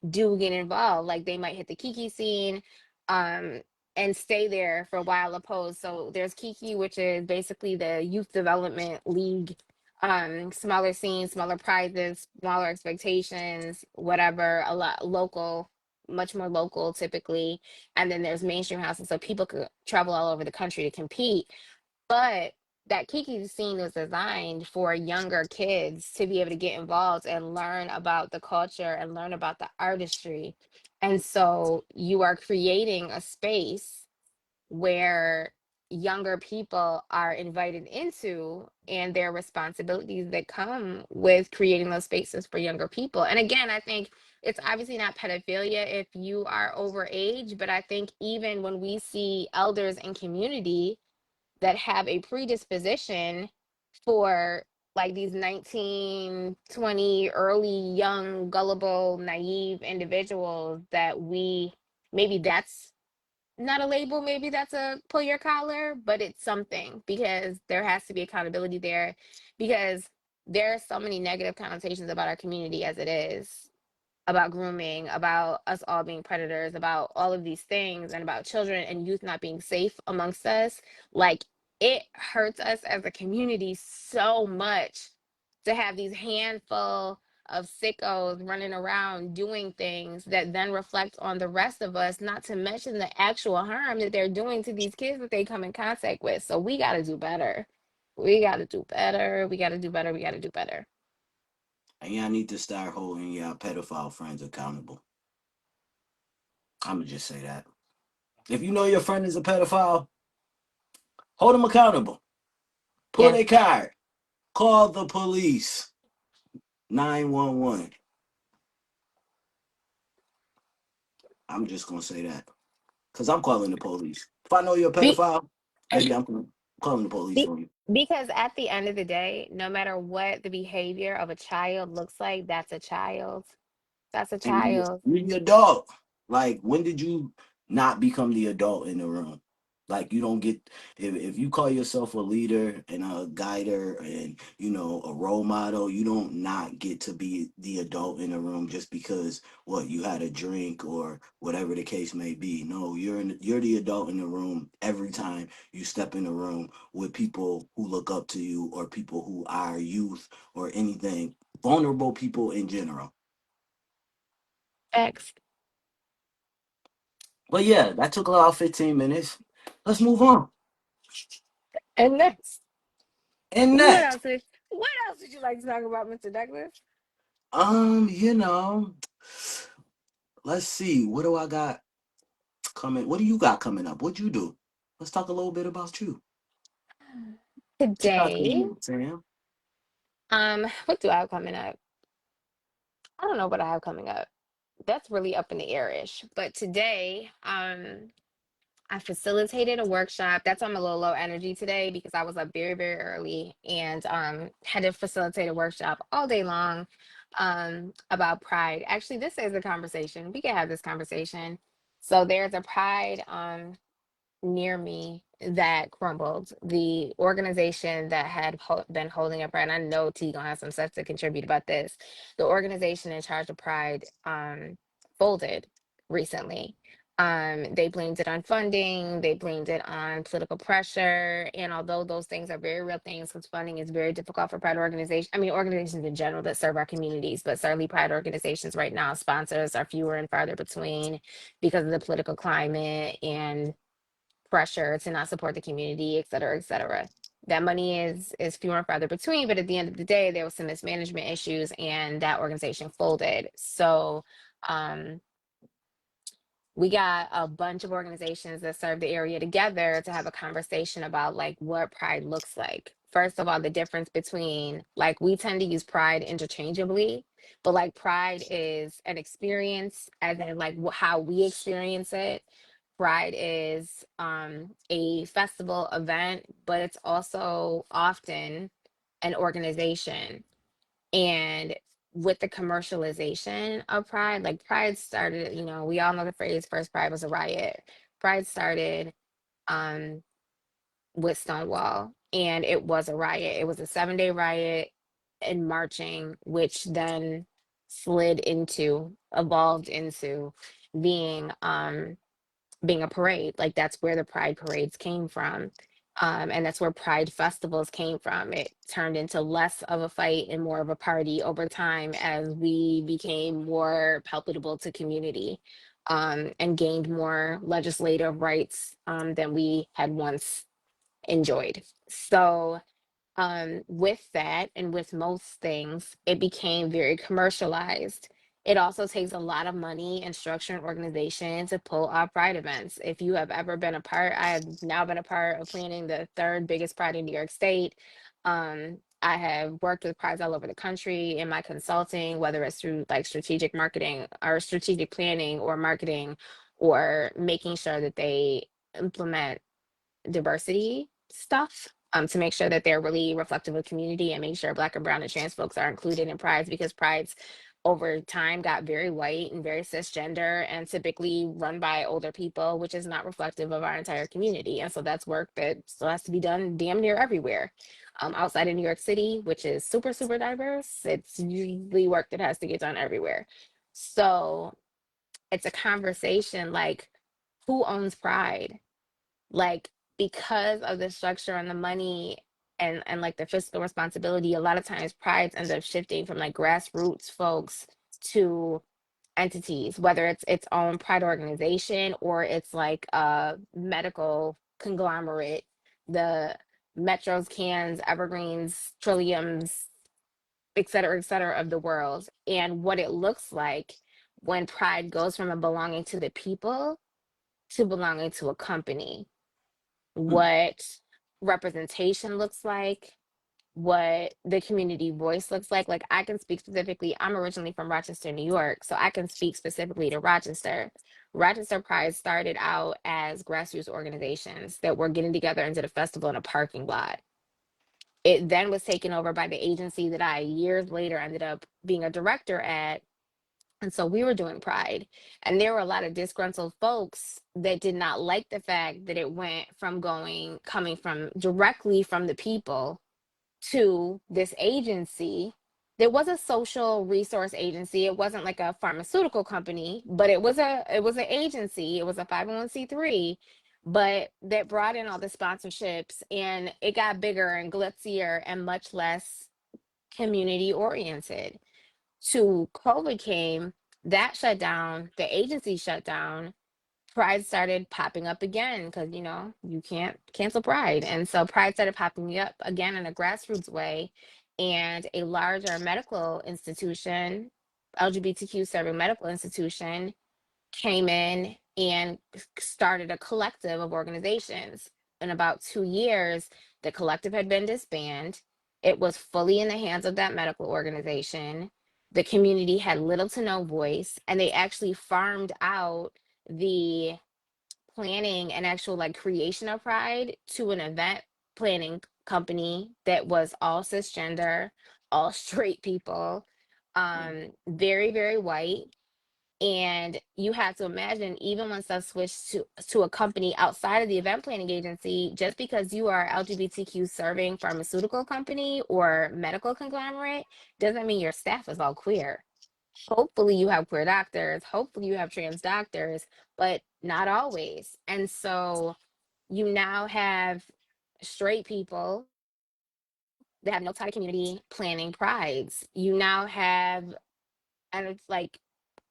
do get involved. Like they might hit the Kiki scene, um, and stay there for a while opposed. So there's Kiki, which is basically the youth development league, smaller scenes, smaller prizes, smaller expectations, whatever, a lot local, much more local typically. And then there's mainstream houses, so people could travel all over the country to compete. But that Kiki scene was designed for younger kids to be able to get involved and learn about the culture and learn about the artistry. And so you are creating a space where younger people are invited into, and their responsibilities that come with creating those spaces for younger people. And again, I think it's obviously not pedophilia if you are over age, but I think even when we see elders in community that have a predisposition for like these 19, 20, early young, gullible, naive individuals, that we, maybe that's not a label, maybe that's a pull your collar, but it's something, because there has to be accountability there, because there are so many negative connotations about our community as it is, about grooming, about us all being predators, about all of these things, and about children and youth not being safe amongst us. Like, it hurts us as a community so much to have these handful of sickos running around doing things that then reflect on the rest of us, not to mention the actual harm that they're doing to these kids that they come in contact with. So we got to do better. We got to do better. We got to do better. We got to do better. And y'all need to start holding y'all pedophile friends accountable. I'ma just say that. If you know your friend is a pedophile, hold them accountable. Pull Yeah. their card. Call the police. 911. I'm just gonna say that. Cause I'm calling the police. If I know you're a Be, pedophile, baby, calling the police be, on you. because at the end of the day, no matter what the behavior of a child looks like, that's a child. That's a And child. you're the adult. Like, when did you not become the adult in the room? Like, you don't get, if you call yourself a leader and a guider and, a role model, you don't not get to be the adult in the room just because what you had a drink or whatever the case may be. No, you're the adult in the room every time you step in the room with people who look up to you or people who are youth or anything, vulnerable people in general. X. But yeah, that took about 15 minutes. Let's move on. And next, And what next, else is what else would you like to talk about, Mr. Douglas? um, you know, let's see. What do I got coming? What do you got coming up? What you do? Let's talk a little bit about you. Shout out to Today, you, Sam. what do I have coming up? I don't know what I have coming up. That's really up in the air-ish. But today, I facilitated a workshop. That's why I'm a little low energy today, because I was up very, very early and had to facilitate a workshop all day long about pride. Actually, this is a conversation. We can have this conversation. So there's a pride near me that crumbled. The organization that had been holding up Pride, and I know T gonna have some stuff to contribute about this. The organization in charge of Pride folded recently. They blamed it on funding, they blamed it on political pressure. And although those things are very real things, because funding is very difficult for Pride organizations, I mean, organizations in general that serve our communities, but certainly Pride organizations right now, sponsors are fewer and farther between because of the political climate and pressure to not support the community, et cetera, et cetera. That money is fewer and farther between, but at the end of the day, there was some mismanagement issues and that organization folded. So um we got a bunch of organizations that serve the area together to have a conversation about like what pride looks like. First of all, the difference between like we tend to use pride interchangeably, but like pride is an experience as in like how we experience it. Pride is a festival event, but it's also often an organization. And with the commercialization of Pride, like Pride started, you know, we all know the phrase first Pride was a riot. Pride started um with Stonewall, and it was a riot. It was a 7-day riot and marching, which then evolved into being being a parade. Like that's where the pride parades came from. And that's where pride festivals came from. It turned into less of a fight and more of a party over time as we became more palpable to community, and gained more legislative rights, than we had once enjoyed. So with that and with most things, it became very commercialized. It also takes a lot of money and structure and organization to pull off pride events. If you have ever been a part, I have now been a part of planning the third biggest pride in New York State. I have worked with prides all over the country in my consulting, whether it's through like strategic marketing or strategic planning or marketing, or making sure that they implement diversity stuff, to make sure that they're really reflective of community and make sure Black and brown and trans folks are included in prides, because prides over time got very white and very cisgender and typically run by older people, which is not reflective of our entire community. And so that's work that still has to be done damn near everywhere. Outside of New York City, which is super, super diverse, it's usually work that has to get done everywhere. So it's a conversation like, who owns pride? Like, because of the structure and the money and like the fiscal responsibility, a lot of times prides end up shifting from like grassroots folks to entities, whether it's its own pride organization or it's like a medical conglomerate, the Metros, Cans, Evergreens, Trilliums, et cetera, of the world. And what it looks like when pride goes from a belonging to the people to belonging to a company, Mm, what representation looks like, what the community voice looks like. Like I can speak specifically, I'm originally from Rochester, New York, so I can speak specifically to Rochester. Rochester Pride started out as grassroots organizations that were getting together and did a festival in a parking lot. It then was taken over by the agency that I years later ended up being a director at, and so we were doing Pride. And there were a lot of disgruntled folks that did not like the fact that it went from coming from directly from the people to this agency. There was a social resource agency. It wasn't like a pharmaceutical company, but it was an agency. It was a 501c3, but that brought in all the sponsorships, and it got bigger and glitzier and much less community oriented. To COVID came, that shut down, the agency shut down, Pride started popping up again because you can't cancel Pride. And so Pride started popping up again in a grassroots way. And a larger medical institution, LGBTQ serving medical institution, came in and started a collective of organizations. In about 2 years, the collective had been disbanded. It was fully in the hands of that medical organization. The community had little to no voice, and they actually farmed out the planning and actual like creation of Pride to an event planning company that was all cisgender, all straight people, mm, very, very white. And you have to imagine, even when stuff switched to a company outside of the event planning agency, just because you are LGBTQ serving pharmaceutical company or medical conglomerate doesn't mean your staff is all queer. Hopefully you have queer doctors, hopefully you have trans doctors, but not always. And so you now have straight people that have no tie to community planning prides. You now have, and it's like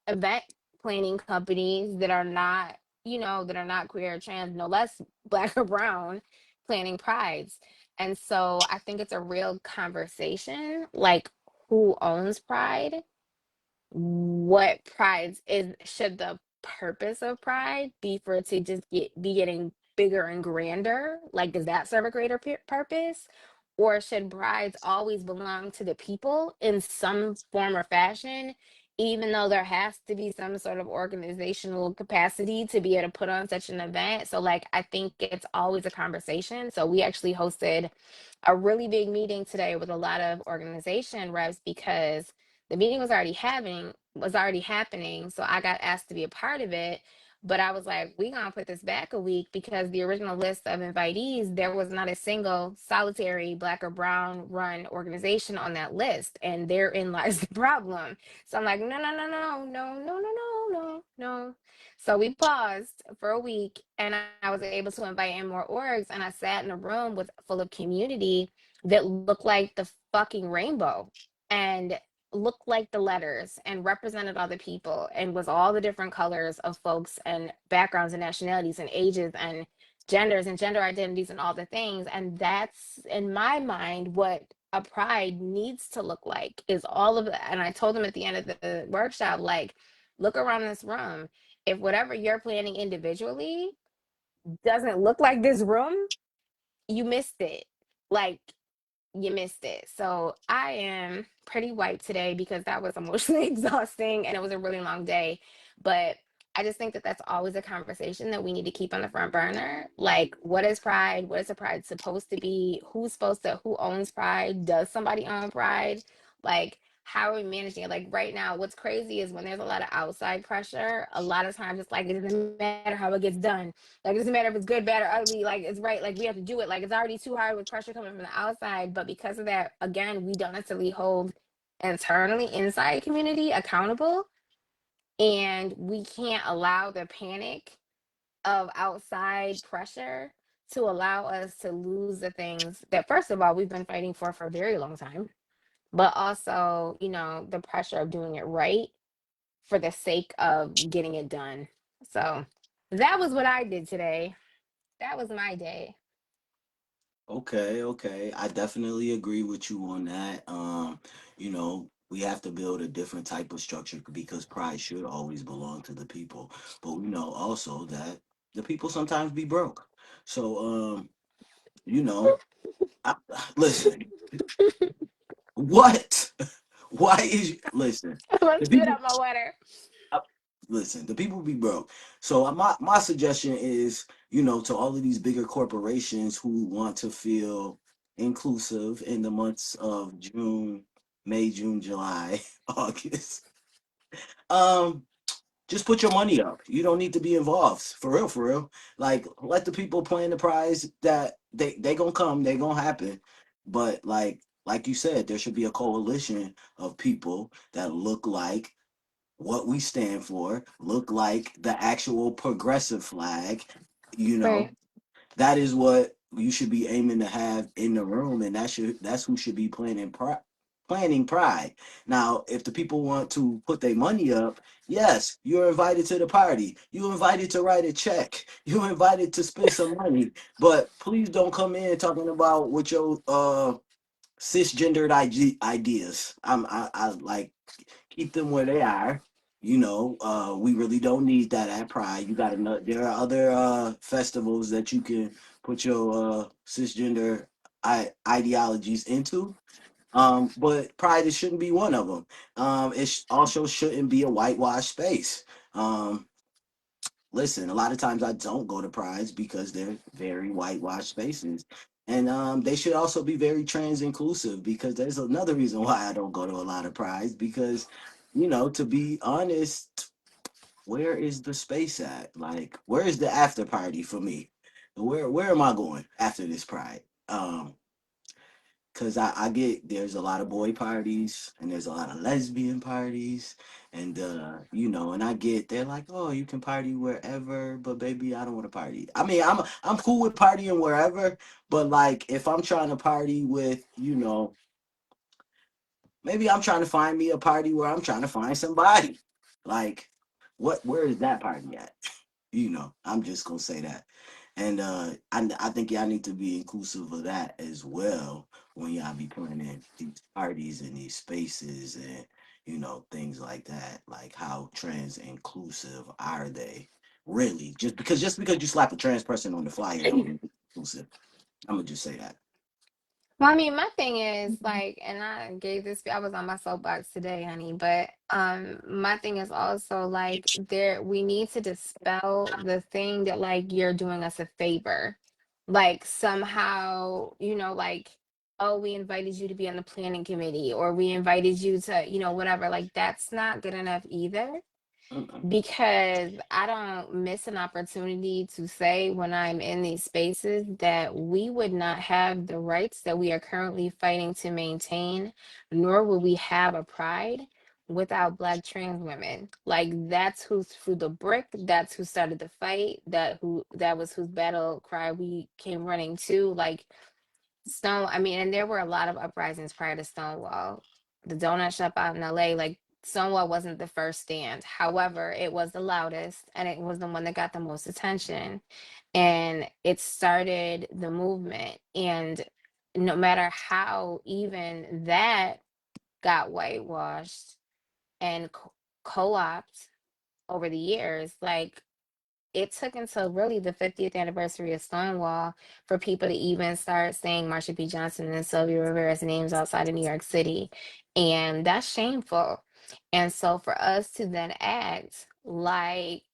event planning companies that are not, that are not queer or trans, no less Black or brown, planning prides. And so I think it's a real conversation, like, who owns pride? What prides is should the purpose of pride be for it to just be getting bigger and grander? Like, does that serve a greater purpose? Or should brides always belong to the people in some form or fashion, even though there has to be some sort of organizational capacity to be able to put on such an event? So, like, I think it's always a conversation. So, we actually hosted a really big meeting today with a lot of organization reps because the meeting was already happening. So I got asked to be a part of it. But I was like, we gonna put this back a week because the original list of invitees, there was not a single solitary black or brown run organization on that list. And therein lies the problem. So I'm like, no, no, no, no, no, no, no, no, no, no. So we paused for a week and I was able to invite in more orgs and I sat in a room with full of community that looked like the fucking rainbow and looked like the letters and represented all the people and was all the different colors of folks and backgrounds and nationalities and ages and genders and gender identities and all the things. And that's in my mind what a pride needs to look like is all of it. And I told them at the end of the workshop, like, look around this room. If whatever you're planning individually doesn't look like this room, you missed it. Like, you missed it. So I am pretty wiped today because that was emotionally exhausting and it was a really long day. But I just think that that's always a conversation that we need to keep on the front burner. Like, what is pride? What is a pride supposed to be? Who owns pride? Does somebody own pride? Like, how are we managing it? Like, right now, what's crazy is when there's a lot of outside pressure, a lot of times it's like, it doesn't matter how it gets done. Like, it doesn't matter if it's good, bad, or ugly. Like, it's right. Like, we have to do it. Like, it's already too hard with pressure coming from the outside. But because of that, again, we don't necessarily hold internally inside community accountable. And we can't allow the panic of outside pressure to allow us to lose the things that, first of all, we've been fighting for a very long time, but also, the pressure of doing it right for the sake of getting it done. So that was what I did today. That was my day. Okay, okay. I definitely agree with you on that. We have to build a different type of structure because pride should always belong to the people. But we know also that the people sometimes be broke. So, you know, I, listen, what? Why is listen? I'm The spit people out my water. uh, listen, the people be broke. So my suggestion is, to all of these bigger corporations who want to feel inclusive in the months of June, May, June, July, August. Um, just put your money up. You don't need to be involved. For real, for real. Like let the people plan the prize that they gonna come, they gonna happen. But like you said, there should be a coalition of people that look like what we stand for, look like the actual progressive flag, you know. Right. That is what you should be aiming to have in the room, and that's who should be planning pride. Now, if the people want to put their money up, yes, you're invited to the party. You're invited to write a check. You're invited to spend some money. But please don't come in talking about what your cisgendered ideas. I like keep them where they are. We really don't need that at Pride. You got to there are other festivals that you can put your cisgender ideologies into. But Pride it shouldn't be one of them. Also shouldn't be a whitewash space. Um, Listen, a lot of times I don't go to prides because they're very whitewashed spaces. And they should also be very trans inclusive because there's another reason why I don't go to a lot of prides because, to be honest, where is the space at? Like, where is the after party for me? Where am I going after this pride? Cause I get there's a lot of boy parties and there's a lot of lesbian parties and and I get they're like, oh, you can party wherever, but baby, I don't want to party. I mean, I'm cool with partying wherever, but like if I'm trying to party with, maybe I'm trying to find me a party where I'm trying to find somebody. Like, where is that party at? I'm just gonna say that. And I think y'all need to be inclusive of that as well when y'all be planning these parties and these spaces and things like that. Like how trans inclusive are they? Really, just because you slap a trans person on the flyer don't mean it's inclusive. I'm gonna just say that. Well, I mean, my thing is like, and I gave this, I was on my soapbox today, honey, but my thing is also like we need to dispel the thing that like you're doing us a favor. Like somehow, like, oh, we invited you to be on the planning committee or we invited you to, whatever. Like that's not good enough either, Mm-mm. because I don't miss an opportunity to say when I'm in these spaces that we would not have the rights that we are currently fighting to maintain, nor would we have a pride without Black trans women. Like that's who threw the brick, that's who started the fight, that was whose battle cry we came running to. Like I mean, and there were a lot of uprisings prior to Stonewall. The donut shop out in LA, like Stonewall wasn't the first stand. However, it was the loudest and it was the one that got the most attention. And it started the movement. And no matter how even that got whitewashed and co-opted over the years, like it took until really the 50th anniversary of Stonewall for people to even start saying Marsha P. Johnson and Sylvia Rivera's names outside of New York City. And that's shameful. And so for us to then act like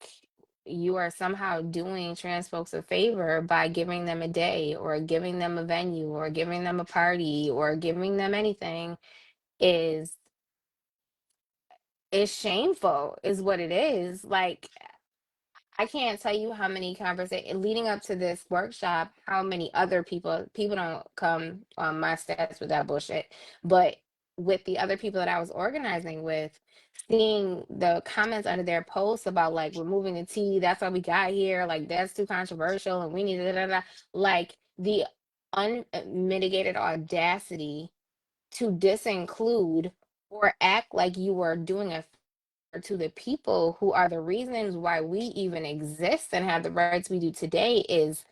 you are somehow doing trans folks a favor by giving them a day or giving them a venue or giving them a party or giving them anything is shameful is what it is. Like I can't tell you how many conversations leading up to this workshop, how many other people don't come on my stats with that bullshit, but with the other people that I was organizing with, seeing the comments under their posts about like removing the T, that's why we got here, like that's too controversial and we need to, like the unmitigated audacity to disinclude or act like you are doing a favor to the people who are the reasons why we even exist and have the rights we do today is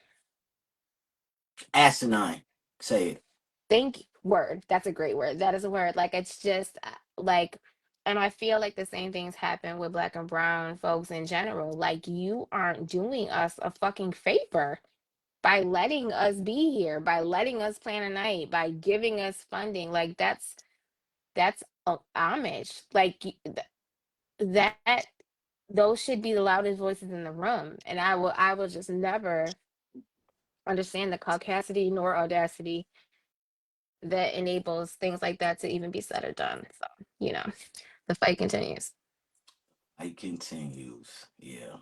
Asinine. Say it. think word. That's a great word. That is a word. Like it's just like, and I feel like the same things happen with Black and brown folks in general. Like you aren't doing us a fucking favor by letting us be here, by letting us plan a night, by giving us funding. Like that's a homage. Like that those should be the loudest voices in the room. And I will just never understand the caucasity nor audacity that enables things like that to even be said or done. So, the fight continues. It continues. Yeah.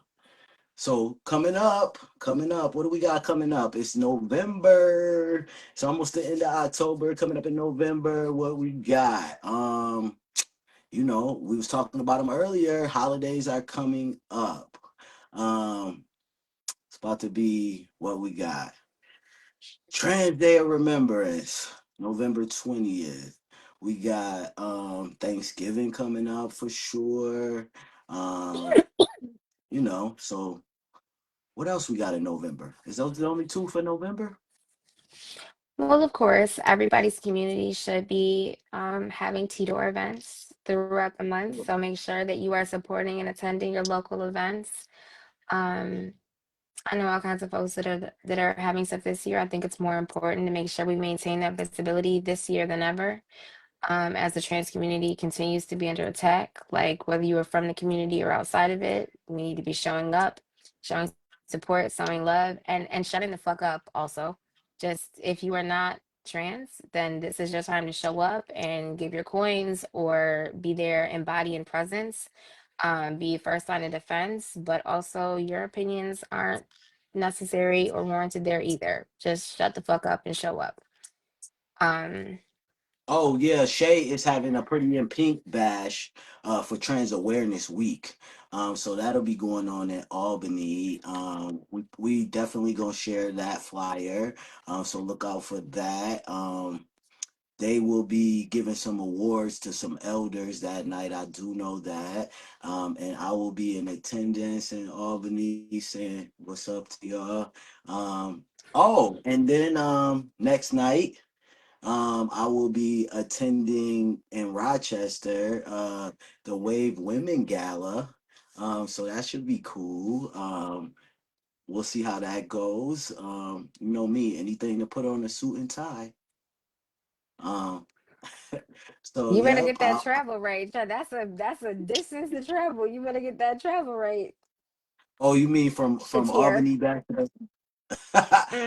So coming up, what do we got coming up? It's November. It's almost the end of October. Coming up in November, what we got? We was talking about them earlier. Holidays are coming up. Um, it's about to be what we got. Trans Day of Remembrance, November 20th. We got Thanksgiving coming up for sure. Um, so what else we got in November? Is those the only two for November? Well, of course, everybody's community should be having Tidor events throughout the month. So make sure that you are supporting and attending your local events. Um, I know all kinds of folks that are having stuff this year. I think it's more important to make sure we maintain that visibility this year than ever. As the trans community continues to be under attack, like whether you are from the community or outside of it, we need to be showing up, showing support, showing love, and shutting the fuck up also. Just if you are not trans, then this is your time to show up and give your coins or be there in body and presence. Be first line of defense, but also your opinions aren't necessary or warranted there either. Just shut the fuck up and show up. Um, Oh yeah, Shay is having a Pretty in Pink bash for Trans Awareness Week. So that'll be going on in Albany. We definitely gonna share that flyer. So look out for that. They will be giving some awards to some elders that night. I do know that. And I will be in attendance in Albany saying what's up to y'all. Um, oh, and then next night. I will be attending in Rochester the Wave Women Gala. So that should be cool. We'll see how that goes. You know me, anything to put on a suit and tie. Um, so You better yep. get that travel right. That's a distance to travel. You better get that travel right Oh, you mean from Shakir. Albany back to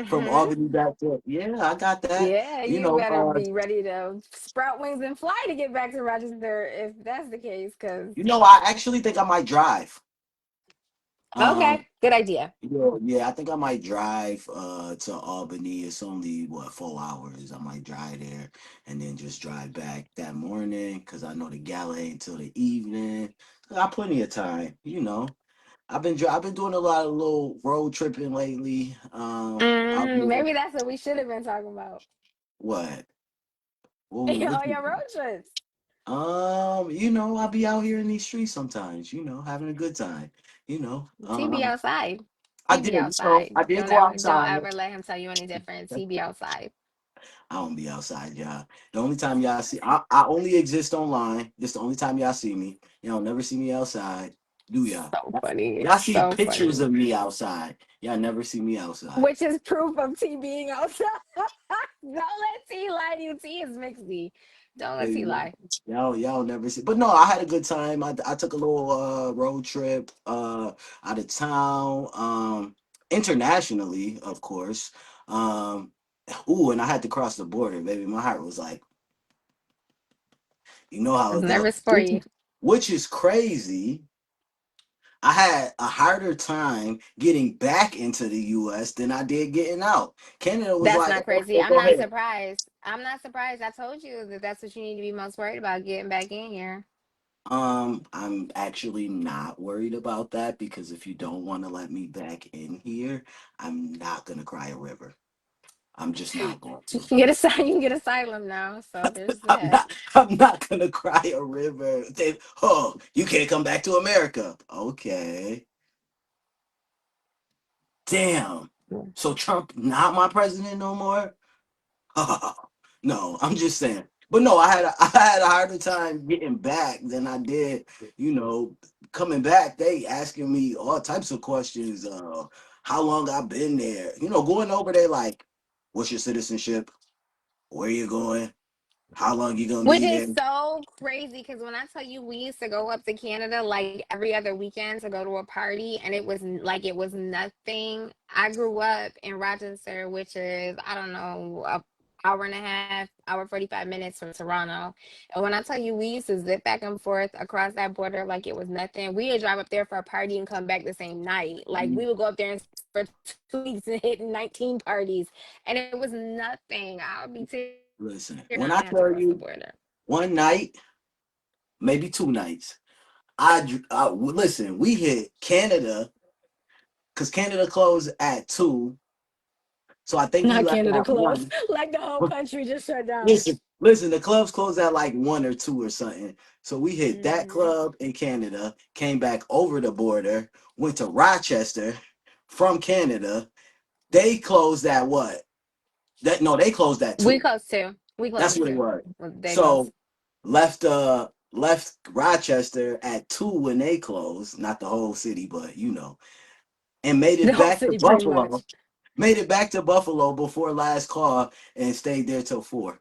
from Mm-hmm. Albany back to, yeah, I got that. Yeah, You you know, better be ready to sprout wings and fly to get back to Rochester if that's the case. Cause I actually think I might drive. okay, Um, good idea. yeah, I think I might drive to Albany. It's only what, 4 hours. I might drive there and then just drive back that morning because I know the gala ain't till the evening. I got plenty of time. I've been doing a lot of little road tripping lately. I'll be Maybe that's what we should have been talking about. what? All What your road trips. I'll be out here in these streets sometimes, having a good time. You know. TB outside. I TB did, outside. I did Don't go ever don't outside. ever let him tell you any different. TB outside. I don't be outside, y'all. The only time y'all see, I only exist online. This the only time y'all see me. Y'all never see me outside, do y'all? So funny. Y'all see So pictures funny. of me outside. Y'all never see me outside. Which is proof of T being outside. Don't let T lie to you. T is Mixie. Don't let T Hey, lie. y'all never see. But no, I had a good time. I took a little road trip out of town, internationally, of course. Um, ooh, and I had to cross the border, baby. My heart was like, you know I how was it goes. nervous for you. Which is crazy. I had a harder time getting back into the US than I did getting out. Canada was That's like, not crazy. okay, I'm go not ahead. surprised. I'm not surprised. I told you that that's what you need to be most worried about getting back in here. I'm actually not worried about that because if you don't want to let me back in here, I'm not gonna cry a river. I'm just not going You to. can get asylum. You can get asylum now. So there's I'm that. not. I'm not gonna cry a river. Oh, you can't come back to America. Okay, damn. So Trump not my president no more. No, I'm just saying. But no, I had a harder time getting back than I did, you know, coming back. They asking me all types of questions. How long I've been there. Going over there like, what's your citizenship? Where you going? How long you gonna Which be is there? so crazy because when I tell you we used to go up to Canada like every other weekend to go to a party, and it was nothing. I grew up in Rochester, which is, I don't know, a hour and a half, hour 45 minutes from Toronto. And when I tell you we used to zip back and forth across that border like it was nothing, we would drive up there for a party and come back the same night. Like we would go up there and stay for 2 weeks and hit 19 parties, and it was nothing. I would be tearing up every time I had Listen, to cross when the I tell border. you one night, maybe 2 nights, listen. We hit Canada because Canada closed at 2, so I think we Not left Canada at close. 1. Like the whole country just shut down. Listen. The clubs closed at like 1 or 2 or something. So we hit that Hmm. club in Canada, came back over the border, went to Rochester from Canada. They closed at what? That no, they closed at We 2. close too. We That's close what it too. was. Well, they close. So left Rochester at 2 when they closed, not the whole city, but and made The it whole back to city, pretty much. Buffalo. Made it back to Buffalo before last call and stayed there till 4.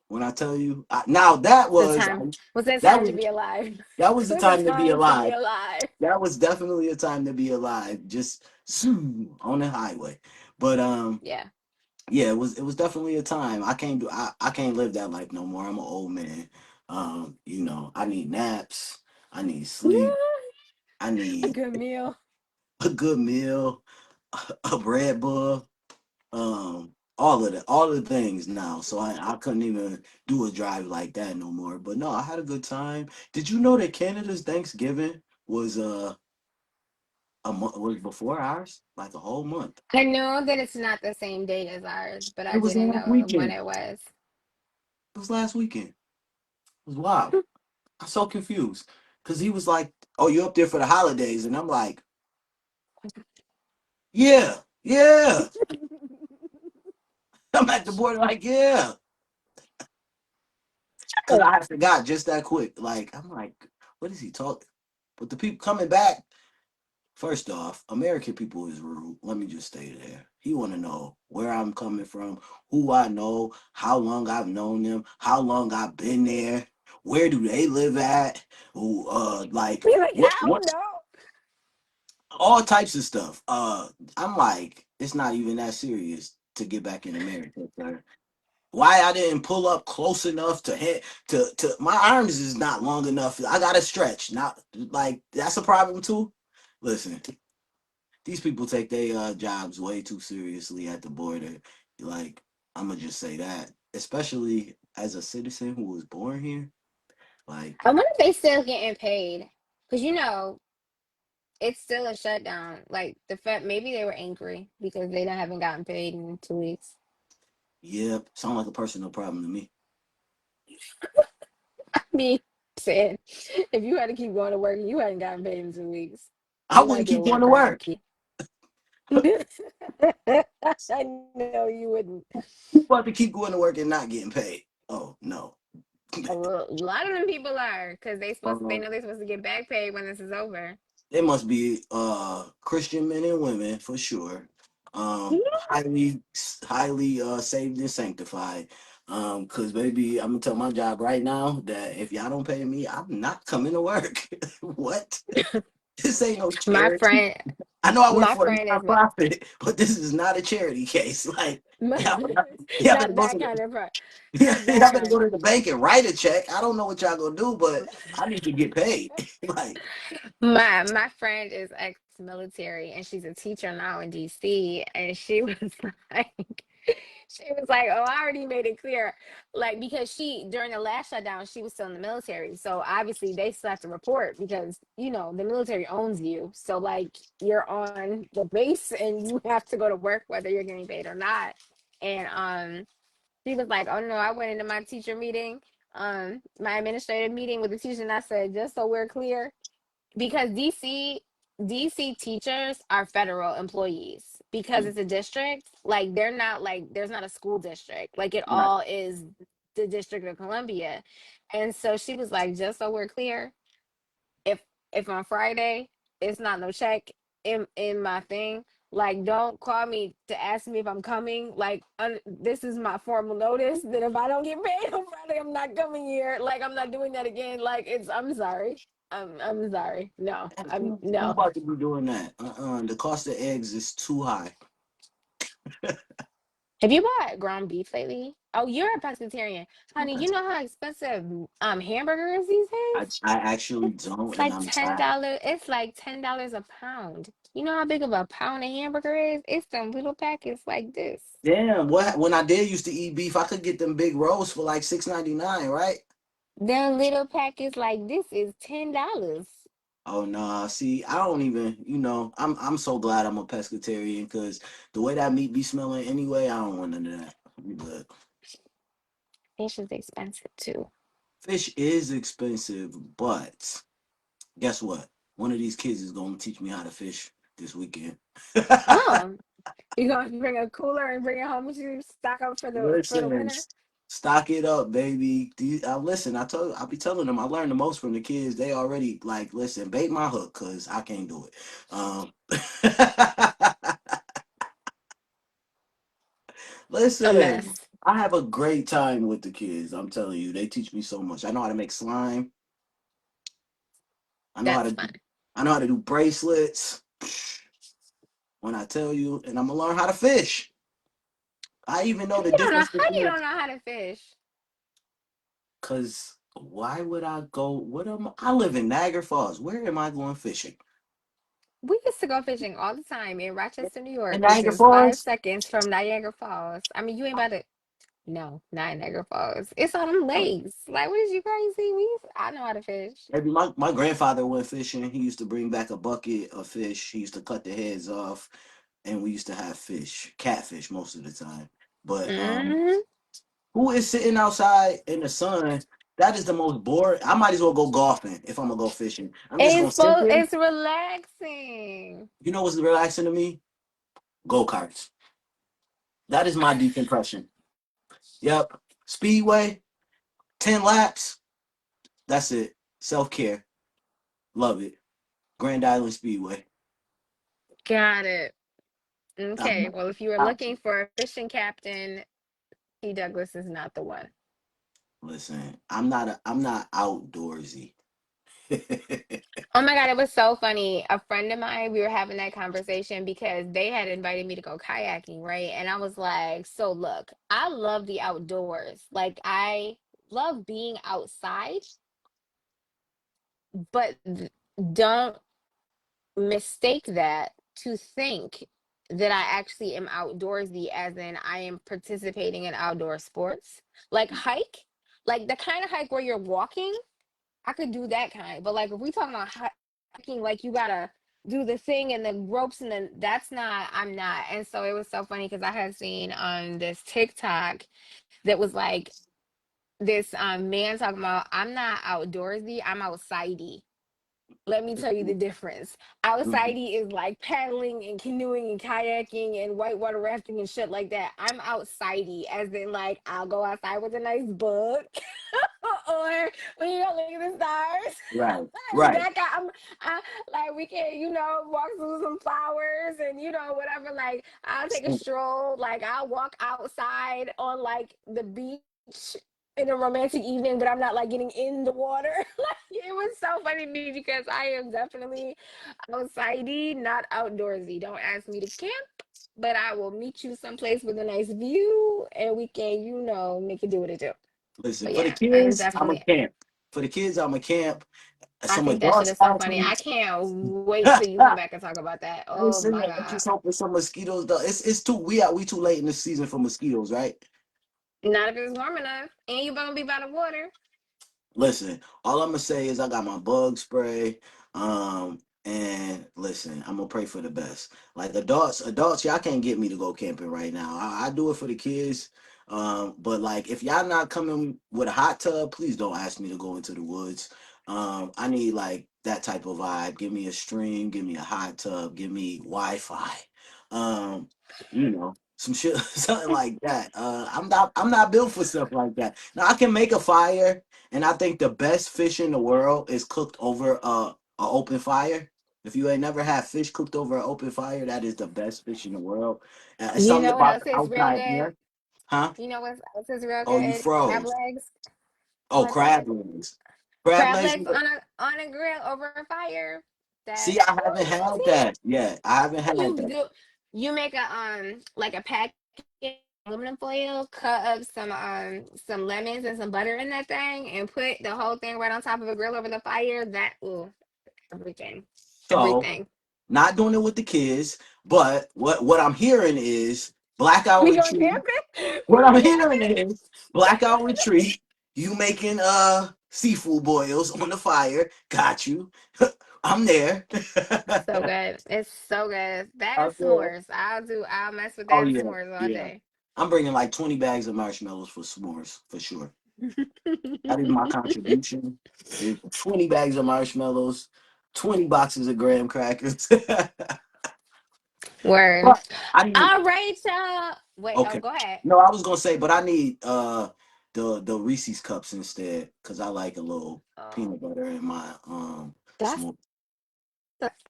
When I tell you, now The time was that that time to was be alive. that was the Was a time to be time to be alive. alive. That was definitely a time to be alive. Just on the highway. But Yeah. yeah, it was definitely a time. I can't live that life no more. I'm an old man. I need naps. I need sleep. I A need good meal. a good meal, a Red Bull, all of the things now. So I couldn't even do a drive like that no more. But no, I had a good time. Did you know that Canada's Thanksgiving was a month, was before ours, like a whole month? I know that it's not the same date as ours, but It I was didn't last know when weekend. it was. It was last weekend. It was wild. I'm so confused because he was like, "Oh, you up there for the holidays?" And I'm like, "Yeah, yeah." I'm at the border, like, yeah, because I forgot just that quick. Like, I'm like, what is he talking? But the people coming back, first off, American people is rude. Let me just stay there. He want to know where I'm coming from, who I know, how long I've known them, how long I've been there, where do they live at, who, like, He's like, I what, don't know. all types of stuff. I'm like, it's not even that serious to get back in America, sir. Why I didn't pull up close enough to hit to my arms is not long enough. I gotta stretch. Not like that's a problem too. Listen, these people take their jobs way too seriously at the border. Like I'm gonna just say that, especially as a citizen who was born here. Like, I wonder if they still getting paid. Because, it's still a shutdown. Like, the fact maybe they were angry because they don't haven't gotten paid in 2 weeks. yep, sound like a personal problem to me. Me said, if you had to keep going to work and you hadn't gotten paid in 2 weeks, I you might wouldn't be a keep going little to work. cranky. I know you wouldn't. Who about to keep going to work and not getting paid? Oh no. A lot of them people are because they um, know they're supposed to get back paid when this is over. They must be Christian men and women for sure. Highly saved and sanctified. Cause baby, I'm gonna tell my job right now that if y'all don't pay me, I'm not coming to work. What? This ain't no My charity. friend, I know I work my for a friend is nonprofit, but this is not a charity case. Like, y'all, y'all better not go that to kind of not y'all that better go kind. to the bank and write a check. I don't know what y'all gonna do, but I need to get paid. Like, My friend is ex-military and she's a teacher now in DC, and she was like she was like, "Oh, I already made it clear." Like, because she during the last shutdown, she was still in the military. So obviously they still have to report because, the military owns you. So like you're on the base and you have to go to work whether you're getting paid or not. And she was like, "Oh no, I went into my teacher meeting, my administrative meeting with the teacher, and I said, just so we're clear, because DC teachers are federal employees because it's a district. Like they're not like there's not a school district. Like it right. all is the District of Columbia. And so she was like, just so we're clear, if on Friday it's not no check in my thing, like don't call me to ask me if I'm coming. Like this is my formal notice that if I don't get paid on Friday, I'm not coming here. Like I'm not doing that again. Like I'm sorry. I'm sorry. No, I'm Who no. about to be doing that? The cost of eggs is too high. Have you bought ground beef lately? Oh, you're a pescatarian, honey. You know how expensive hamburger is these days? I actually It's don't, and like I'm sad. $10. It's like $10 a pound. You know how big of a pound of hamburger is? It's them little packets like this. Damn, what when I did used to eat beef, I could get them big rolls for like 6.99, right? Them little packets like this is $10. Oh no, see, I don't even, I'm so glad I'm a pescatarian because the way that meat be smelling anyway, I don't want none of that. I'm good. Fish is expensive too. Fish is expensive, but guess what? One of these kids is gonna teach me how to fish this weekend. Oh, you gonna bring a cooler and bring it home with you, stock up for the Listen, winter? stock it up, baby. Listen, I'll be telling them I learned the most from the kids. They already like, listen, bait my hook, cause I can't do it. A Listen, mess. I have a great time with the kids. I'm telling you, they teach me so much. I know how to make slime. I know how That's to fun. I know how to do bracelets. When I tell you, and I'm gonna learn how to fish. I even know How the you don't know? difference How you between don't know how to fish? cause why would I go? I live in Niagara Falls. Where am I going fishing? We used to go fishing all the time in Rochester, New In York, which Niagara is 5 Falls? seconds from Niagara Falls. I mean, you ain't about to. No, not in Niagara Falls. It's on them lakes. Like, what is you crazy? I know how to fish. Maybe my grandfather went fishing. He used to bring back a bucket of fish. He used to cut the heads off, and we used to have fish, catfish most of the time. But Hmm. who is sitting outside in the sun? That is the most boring. I might as well go golfing if I'm gonna go fishing. I'm just gonna sit there. It's relaxing. You know what's relaxing to me? Go karts. That is my decompression. Yep. Speedway, 10 laps. That's it. Self care. Love it. Grand Island Speedway. Got it. I'm Okay. Well, if you were out. looking for a fishing captain, P. Douglas is not the one. Listen, I'm not outdoorsy. Oh my God, it was so funny. A friend of mine, we were having that conversation because they had invited me to go kayaking, right? And I was like, so look, I love the outdoors. Like, I love being outside, but don't mistake that to think that I actually am outdoorsy, as in I am participating in outdoor sports. Like, hike, like the kind of hike where you're walking. I could do that kind, but like if we talking about hiking, like you gotta do the thing and the ropes, and then that's not. I'm not. And so it was so funny because I had seen on this TikTok that was like this man talking about, I'm not outdoorsy, I'm outsidey. Let me tell you the difference. Mhm. Outsidey is like paddling and canoeing and kayaking and whitewater rafting and shit like that. I'm outsidey, as in like I'll go outside with a nice book, or when you go look at the stars. Right, And right. that guy, I, like we can, walk through some flowers and whatever. Like I'll take a stroll. Like I'll walk outside on like the beach in a romantic evening, but I'm not like getting in the water. Like it was so funny to me because I am definitely outsidey, not outdoorsy. Don't ask me to camp, but I will meet you someplace with a nice view and we can, make it do what it do. Listen, But for the yeah, I am kids, I'm a definitely. camp. For the kids, I'm a camp. I Some think that shit adults is so funny. actually. I can't wait till you come back and talk about that. Oh Listen, my I'm God. just hoping some mosquitoes. Though it's too we too late in the season for mosquitoes, right? Not if it's warm enough. And you gonna be by the water. Listen, all I'm gonna say is I got my bug spray. And listen, I'm gonna pray for the best. Like adults, y'all can't get me to go camping right now. I do it for the kids. But like if y'all not coming with a hot tub, please don't ask me to go into the woods. I need like that type of vibe. Give me a stream, give me a hot tub, give me Wi-Fi. Some shit, something like that. I'm not built for stuff like that. Now I can make a fire, and I think the best fish in the world is cooked over a open fire. If you ain't never had fish cooked over an open fire, that is the best fish in the world. It's You something know what about else the is real outside good? here, huh? You know what else is real Oh, you good? Crab froze. legs. Oh, I said crab legs. Crab crab legs. legs on a grill over a fire. That See, I haven't woo, had that yet. I haven't had you that. do you make a like a packet aluminum foil, cut up some lemons and some butter in that thing, and put the whole thing right on top of a grill over the fire. That ooh, everything, So, everything. not doing it with the kids, but what I'm hearing is blackout We going retreat. camping? We What I'm going hearing camping? is blackout retreat. You making seafood boils on the fire. Got you. I'm there. So good. It's so good. That I'm is there. s'mores. I'll mess with Oh that and yeah, s'mores all yeah. day. I'm bringing like 20 bags of marshmallows for s'mores for sure. That is my contribution. Is 20 bags of marshmallows, 20 boxes of graham crackers. Word. But I need All right, y'all. Wait, oh, okay. go ahead. No, I was gonna say, but I need the Reese's cups instead because I like a little Oh, peanut butter in my that's small.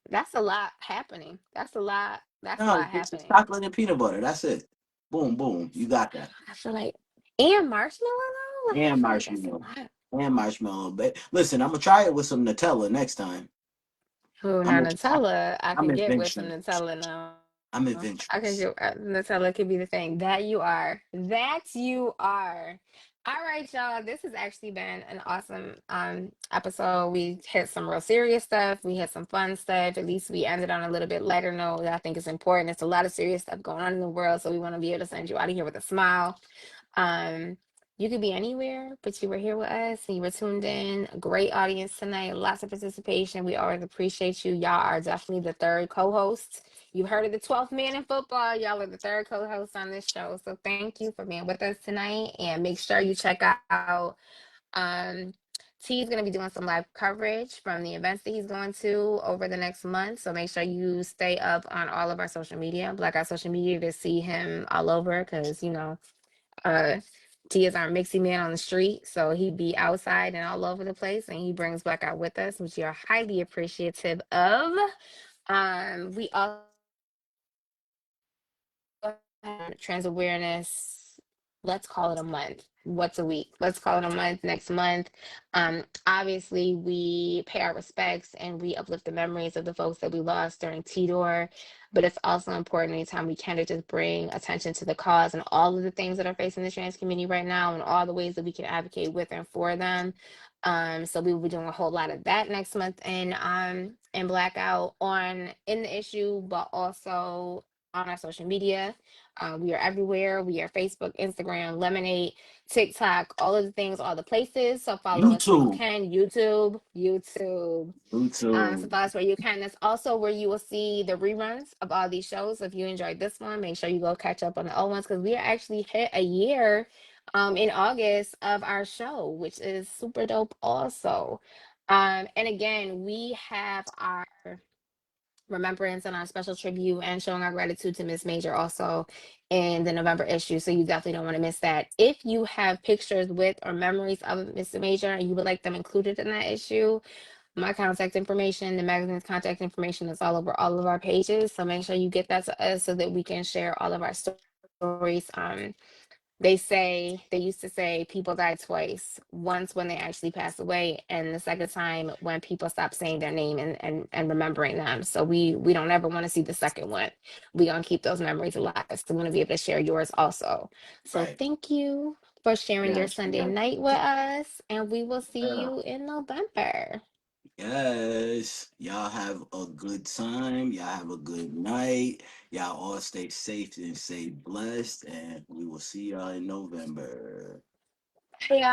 that's a lot happening. That's a lot. That's a No, lot it's just happening. chocolate and peanut butter. That's it. Boom, boom. You got that. I feel like and marshmallow though. Like I And feel like that's a marshmallow. lot. And marshmallow. But listen, I'm gonna try it with some Nutella next time. Oh, I'm now a, Nutella, I I'm can get with some adventurous. Nutella now. I'm I can get adventurous. Nutella could be the thing. That you are. That you are. All right, y'all. This has actually been an awesome episode. We hit some real serious stuff. We had some fun stuff. At least we ended on a little bit lighter note that I think is important. It's a lot of serious stuff going on in the world, so we want to be able to send you out of here with a smile. Um, you could be anywhere, but you were here with us and you were tuned in. A great audience tonight, lots of participation. We always appreciate you. Y'all are definitely the third co-host. You heard of the 12th man in football. Y'all are the third co-host on this show. So thank you for being with us tonight. And make sure you check out um T is going to be doing some live coverage from the events that he's going to over the next month. So make sure you stay up on all of our social media, Black Out social media, to see him all over because, uh, T is our mixie man on the street. So he be outside and all over the place and he brings Black Out with us, which you're highly appreciative of. We also trans awareness, let's call it a month, what's a week, let's call it a month next month. Obviously we pay our respects and we uplift the memories of the folks that we lost during Tidor, but it's also important anytime we can to just bring attention to the cause and all of the things that are facing the trans community right now and all the ways that we can advocate with and for them. So we will be doing a whole lot of that next month in Blackout on in the issue, but also on our social media. We are everywhere. We are Facebook, Instagram, Lemonade, TikTok, all of the things, all the places. So follow us where you YouTube. can. YouTube. So YouTube. follow us where you can. That's also where you will see the reruns of all these shows. If you enjoyed this one, make sure you go catch up on the old ones because we actually hit a year in August of our show, which is super dope also. And again, we have our remembrance and our special tribute and showing our gratitude to Miss Major also in the November issue. So you definitely don't want to miss that. If you have pictures with or memories of Miss Major and you would like them included in that issue, my contact information, the magazine's contact information is all over all of our pages. So make sure you get that to us so that we can share all of our stories. They used to say people die twice, once when they actually pass away, and the second time when people stop saying their name and remembering them. So we don't ever want to see the second one. We gonna keep those memories alive. So we want to be able to share yours also. So Right. thank you for sharing your Yes. Sunday Yes. night with us, and we will see Yeah. you in November. Yes. Y'all have a good time. Y'all have a good night. Y'all all stay safe and stay blessed. And we will see y'all in November. Hey,